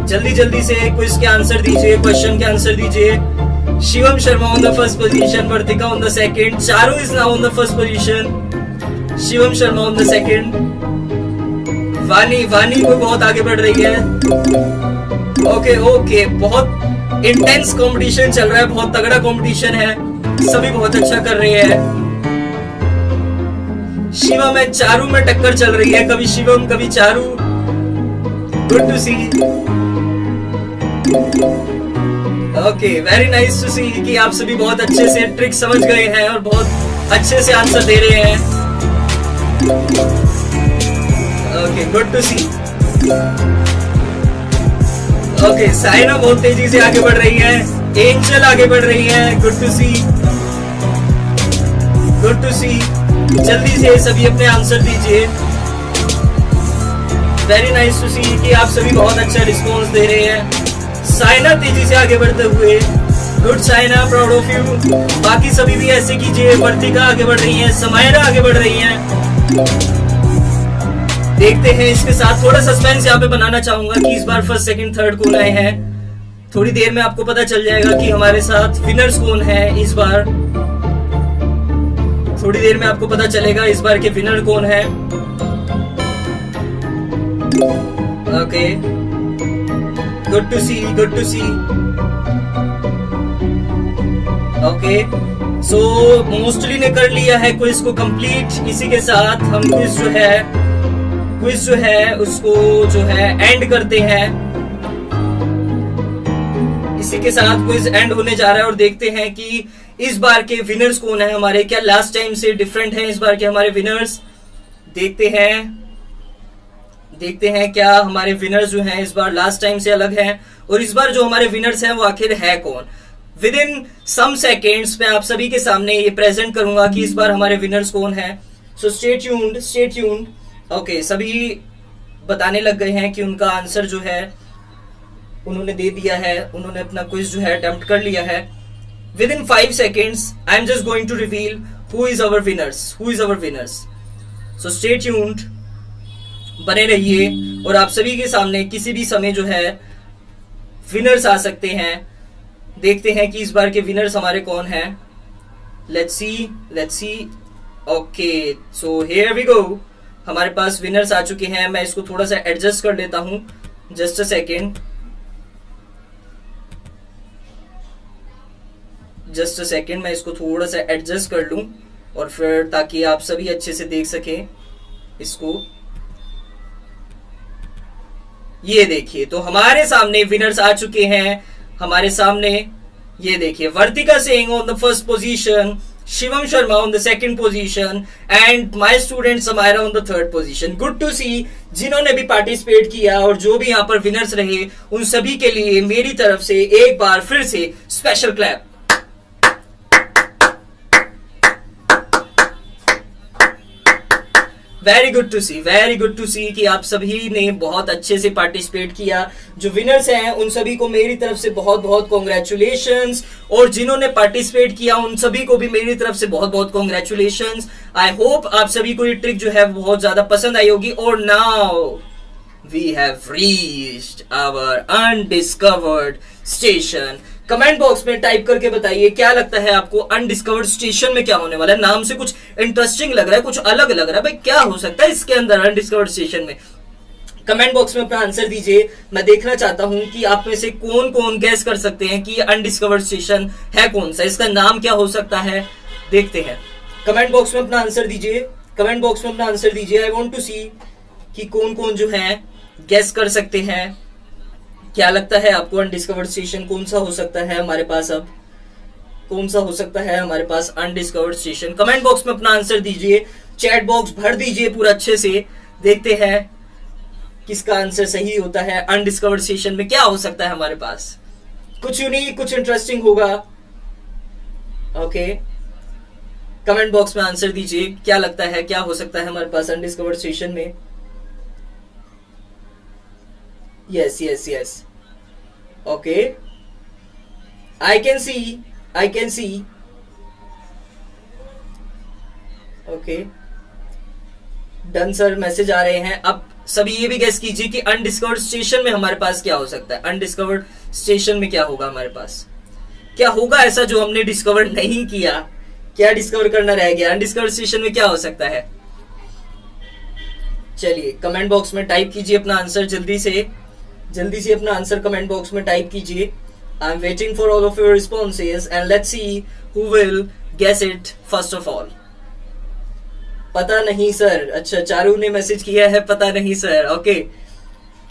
जल्दी जल्दी से क्विज के आंसर दीजिए, क्वेश्चन के आंसर दीजिए. Shivam Sharma on the first position, Vartika on the second, Charu is now on the first position. Shivam Sharma on the second. वानी को बहुत आगे बढ़ रही है. ओके ओके, बहुत इंटेंस कंपटीशन चल रहा है, बहुत तगड़ा कंपटीशन है. सभी बहुत अच्छा कर रहे हैं. शिवम एंड चारू में टक्कर चल रही है. कभी शिवम कभी Charu. Good to see. Okay, very nice to see कि आप सभी बहुत अच्छे से ट्रिक समझ गए हैं और बहुत अच्छे से आंसर दे रहे हैं. Okay, good to see. Okay, Saina बहुत तेजी से आगे बढ़ रही है. एंजल आगे बढ़ रही है. Good to see. Good to see. जल्दी से सभी अपने आंसर दीजिए. वेरी नाइस टू सी कि आप सभी बहुत अच्छा रिस्पॉन्स दे रहे हैं. साइना तेजी से आगे बढ़ते हुए. Good Saina, proud of you. बाकी सभी भी ऐसे कीजिए. वर्तिका आगे बढ़ रही है, समायरा आगे बढ़ रही है. देखते हैं. इसके साथ थोड़ा सस्पेंस यहाँ पे बनाना चाहूंगा कि इस बार फर्स्ट सेकंड थर्ड कौन आए हैं. थोड़ी देर में आपको पता चल जाएगा कि हमारे साथ विनर्स कौन है इस बार. थोड़ी देर में आपको पता चलेगा इस बार के विनर कौन है. Okay, good to see. Good to see. Okay, so mostly ने कर लिया है क्विज को कंप्लीट. इसी के साथ हम क्विज जो है उसको जो है एंड करते हैं. इसी के साथ क्विज एंड होने जा रहा है और देखते हैं कि इस बार के विनर्स कौन है हमारे. क्या लास्ट टाइम से डिफरेंट हैं इस बार के हमारे विनर्स. देखते हैं क्या हमारे विनर्स जो हैं इस बार लास्ट टाइम से अलग हैं और इस बार जो हमारे विनर्स हैं वो आखिर है कौन. विद इन सम सेकेंड्स मैं आप सभी के सामने ये प्रेजेंट करूंगा कि इस बार हमारे विनर्स कौन है. सो स्टे ट्यून्ड. ओके, सभी बताने लग गए हैं कि उनका आंसर जो है उन्होंने दे दिया है. उन्होंने अपना क्विज जो है अटेम्प्ट कर लिया है. Within 5 seconds I am just going to reveal who is our winners. So stay tuned, बने रहिए और आप सभी के सामने किसी भी समय जो है विनर्स आ सकते हैं. देखते हैं कि इस बार के विनर्स हमारे कौन हैं. Let's see. Okay, so here we go. हमारे पास विनर्स आ चुके हैं. मैं इसको थोड़ा सा एडजस्ट कर लेता हूं. Just a second. मैं इसको थोड़ा सा एडजस्ट कर लूं और फिर ताकि आप सभी अच्छे से देख सकें इसको. ये देखिए, तो हमारे सामने विनर्स आ चुके हैं हमारे सामने। ये देखिए, Vartika Singh on the first position, Shivam Sharma on the second position and my student Samaira on the third position. Good to see जिन्होंने भी पार्टिसिपेट किया और जो भी यहाँ पर विनर्स रहे उन सभी के लिए मेरी तरफ से एक बार फिर से special clap. Very good to see कि आप सभी ने बहुत अच्छे से पार्टिसिपेट किया। जो विनर्स हैं उन सभी को मेरी तरफ से बहुत बहुत कॉन्ग्रेचुलेशंस, और जिन्होंने पार्टिसिपेट किया उन सभी को भी मेरी तरफ से बहुत बहुत कॉन्ग्रेचुलेशंस। आई होप आप सभी को ये ट्रिक जो है बहुत ज्यादा पसंद आई होगी। और now we have reached our undiscovered station. Comment box में टाइप करके बताइए क्या लगता है आपको, अनडिस्कवर्ड स्टेशन में क्या होने वाला है। नाम से कुछ इंटरेस्टिंग लग रहा है, कुछ अलग लग रहा है, भाई क्या हो सकता है इसके अंदर अनडिस्कवर्ड स्टेशन में। कमेंट बॉक्स में अपना आंसर दीजिए। मैं देखना चाहता हूं कि आप में से कौन कौन गैस कर सकते हैं कि अनडिस्कवर्ड स्टेशन है कौन सा, इसका नाम क्या हो सकता है। देखते हैं, कमेंट बॉक्स में अपना आंसर दीजिए, कमेंट बॉक्स में अपना आंसर दीजिए। आई वॉन्ट टू सी कि कौन कौन जो है गैस कर सकते हैं। क्या लगता है आपको अनडिस्कवर्ड स्टेशन कौन सा हो सकता है हमारे पास, अब कौन सा हो सकता है हमारे पास अनडिस्कवर्ड स्टेशन। कमेंट बॉक्स में अपना आंसर दीजिए, चैट बॉक्स भर दीजिए पूरा अच्छे से। देखते हैं किसका आंसर सही होता है। अनडिस्कवर्ड स्टेशन में क्या हो सकता है हमारे पास, कुछ यूनिक कुछ इंटरेस्टिंग होगा। ओके, कमेंट बॉक्स में आंसर दीजिए, क्या लगता है क्या हो सकता है हमारे पास अनडिस्कवर्ड स्टेशन में। Yes yes yes, okay, I can see. Okay done sir, message आ रहे हैं। अब सभी ये भी गेस कीजिए कि अनडिस्कवर्ड स्टेशन में हमारे पास क्या हो सकता है। अनडिस्कवर्ड स्टेशन में क्या होगा हमारे पास, क्या होगा ऐसा जो हमने डिस्कवर नहीं किया, क्या डिस्कवर करना रह गया। अनडिस्कवर्ड स्टेशन में क्या हो सकता है। चलिए कमेंट बॉक्स में टाइप कीजिए अपना आंसर, जल्दी से अपना आंसर कमेंट बॉक्स में टाइप कीजिए। I am waiting for all of your responses and let's see who will guess it first of all. पता नहीं सर, अच्छा चारू ने मैसेज किया है पता नहीं सर। ओके,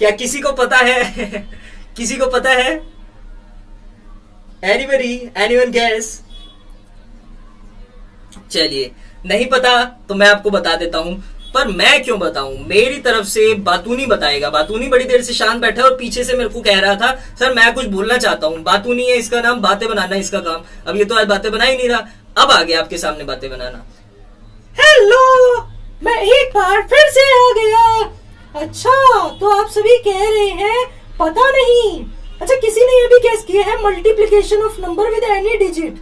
क्या किसी को पता है किसी को पता है, एनीवन गैस। चलिए नहीं पता तो मैं आपको बता देता हूं, पर मैं क्यों बताऊं, मेरी तरफ से बातूनी बताएगा। बातूनी बड़ी देर से शांत बैठा और पीछे से मेरे को कह रहा था सर मैं कुछ बोलना चाहता हूं। बातूनी है इसका नाम, बातें बनाना है इसका काम। अब ये तो आज बातें बना ही नहीं रहा, अब आ गया आपके सामने बातें बनाना। हेलो, मैं एक बार फिर से आ गया। अच्छा, तो आप सभी कह रहे हैं पता नहीं। अच्छा, किसी ने ये भी गेस किया है multiplication of number with any digit.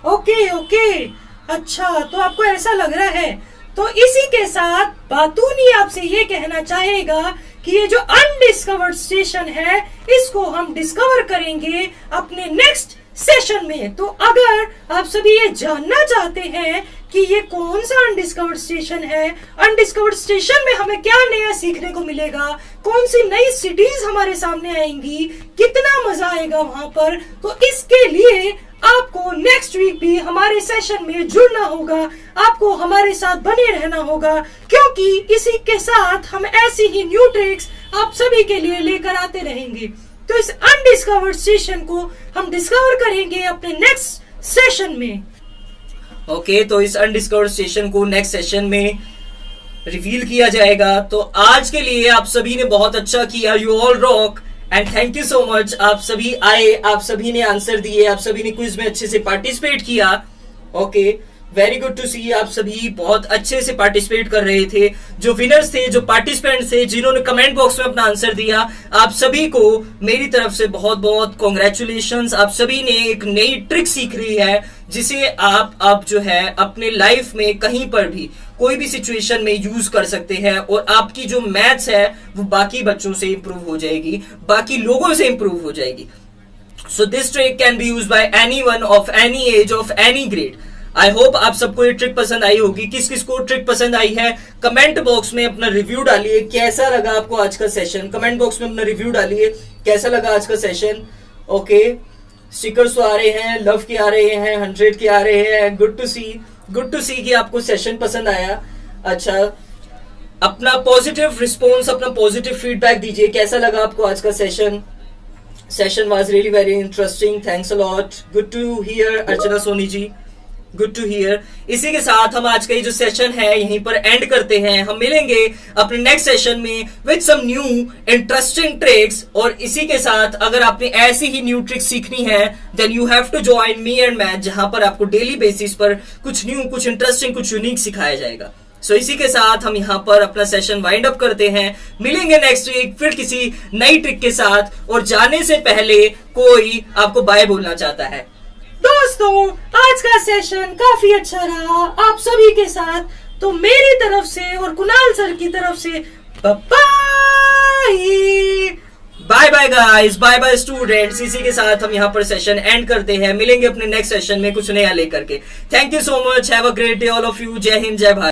Okay, अच्छा तो आपको ऐसा लग रहा है। तो इसी के साथ बातूनी आपसे ये कहना चाहेगा कि ये जो अनडिस्कवर्ड स्टेशन है इसको हम डिस्कवर करेंगे अपने नेक्स्ट सेशन में। तो अगर आप सभी ये जानना चाहते हैं कि ये कौन सा अनडिस्कवर्ड स्टेशन है, अनडिस्कवर्ड स्टेशन में हमें क्या नया सीखने को मिलेगा, कौन सी नई सिटीज हमारे सामने आएंगी, कितना मजा आएगा वहां पर, तो इसके लिए आपको नेक्स्ट वीक भी हमारे सेशन में जुड़ना होगा, आपको हमारे साथ बने रहना होगा, क्योंकि इसी के साथ हम ऐसी ही न्यू ट्रिक्स आप सभी के लिए लेकर आते रहेंगे। तो इस अनडिस्कवर्ड स्टेशन को हम डिस्कवर करेंगे अपने नेक्स्ट सेशन में। ओके, तो इस अनडिस्कवर्ड स्टेशन को नेक्स्ट सेशन में रिवील किया जाएगा। तो आज के लिए आप सभी ने बहुत अच्छा किया, you all rock and thank you so much. आप सभी आए, आप सभी ने आंसर दिए, आप सभी ने क्विज में अच्छे से पार्टिसिपेट किया। Okay, very good to see, आप सभी बहुत अच्छे से पार्टिसिपेट कर रहे थे। जो विनर्स थे, जो पार्टिसिपेंट्स थे, जिन्होंने कमेंट बॉक्स में अपना आंसर दिया, आप सभी को मेरी तरफ से बहुत बहुत कॉन्ग्रेचुलेशंस। आप सभी ने एक नई ट्रिक सीख ली है जिसे आप जो है अपने लाइफ में कहीं पर भी कोई भी सिचुएशन में यूज कर सकते हैं, और आपकी जो मैथ्स है वो बाकी बच्चों से इंप्रूव हो जाएगी, बाकी लोगों से इंप्रूव हो जाएगी। So this trick can be use by anyone of any as of any grade. I hope आप सबको ये ट्रिक पसंद आई होगी। किस किस को ट्रिक पसंद आई है कमेंट बॉक्स में अपना रिव्यू डालिए। कैसा लगा आपको आज का सेशन, कमेंट बॉक्स में अपना रिव्यू डालिए, कैसा लगा आज का सेशन। ओके, स्टिकर्स तो आ रहे हैं, लव के आ रहे हैं, 100 के आ रहे हैं। गुड टू सी कि आपको सेशन पसंद आया। अच्छा, अपना पॉजिटिव रिस्पॉन्स, अपना पॉजिटिव फीडबैक दीजिए। कैसा लगा आपको आज का session was really very interesting, thanks a lot, good to hear Archana Soni ji, good to hear. इसी के साथ हम आज का ये जो सेशन है यहीं पर एंड करते हैं। हम मिलेंगे अपने नेक्स्ट सेशन में with some new interesting tricks. और इसी के साथ अगर आपने ऐसी ही न्यू ट्रिक्स सीखनी है then you have to join me and math, जहां पर आपको डेली बेसिस पर कुछ न्यू, कुछ इंटरेस्टिंग, कुछ यूनिक सिखाया जाएगा। सो इसी के साथ हम यहाँ पर अपना सेशन वाइंड अप करते हैं। मिलेंगे नेक्स्ट वीक फिर किसी नई ट्रिक के साथ। और जाने से पहले कोई आपको बाय बोलना चाहता है? दोस्तों, आज का सेशन काफी अच्छा रहा आप सभी के साथ, तो मेरी तरफ से और कुणाल सर की तरफ से bye bye bye guys, bye bye students. इसी के साथ हम यहाँ पर सेशन एंड करते हैं। मिलेंगे अपने नेक्स्ट सेशन में कुछ नया लेकर के। Thank you so much, have a great day all of you. जय हिंद, जय भारत।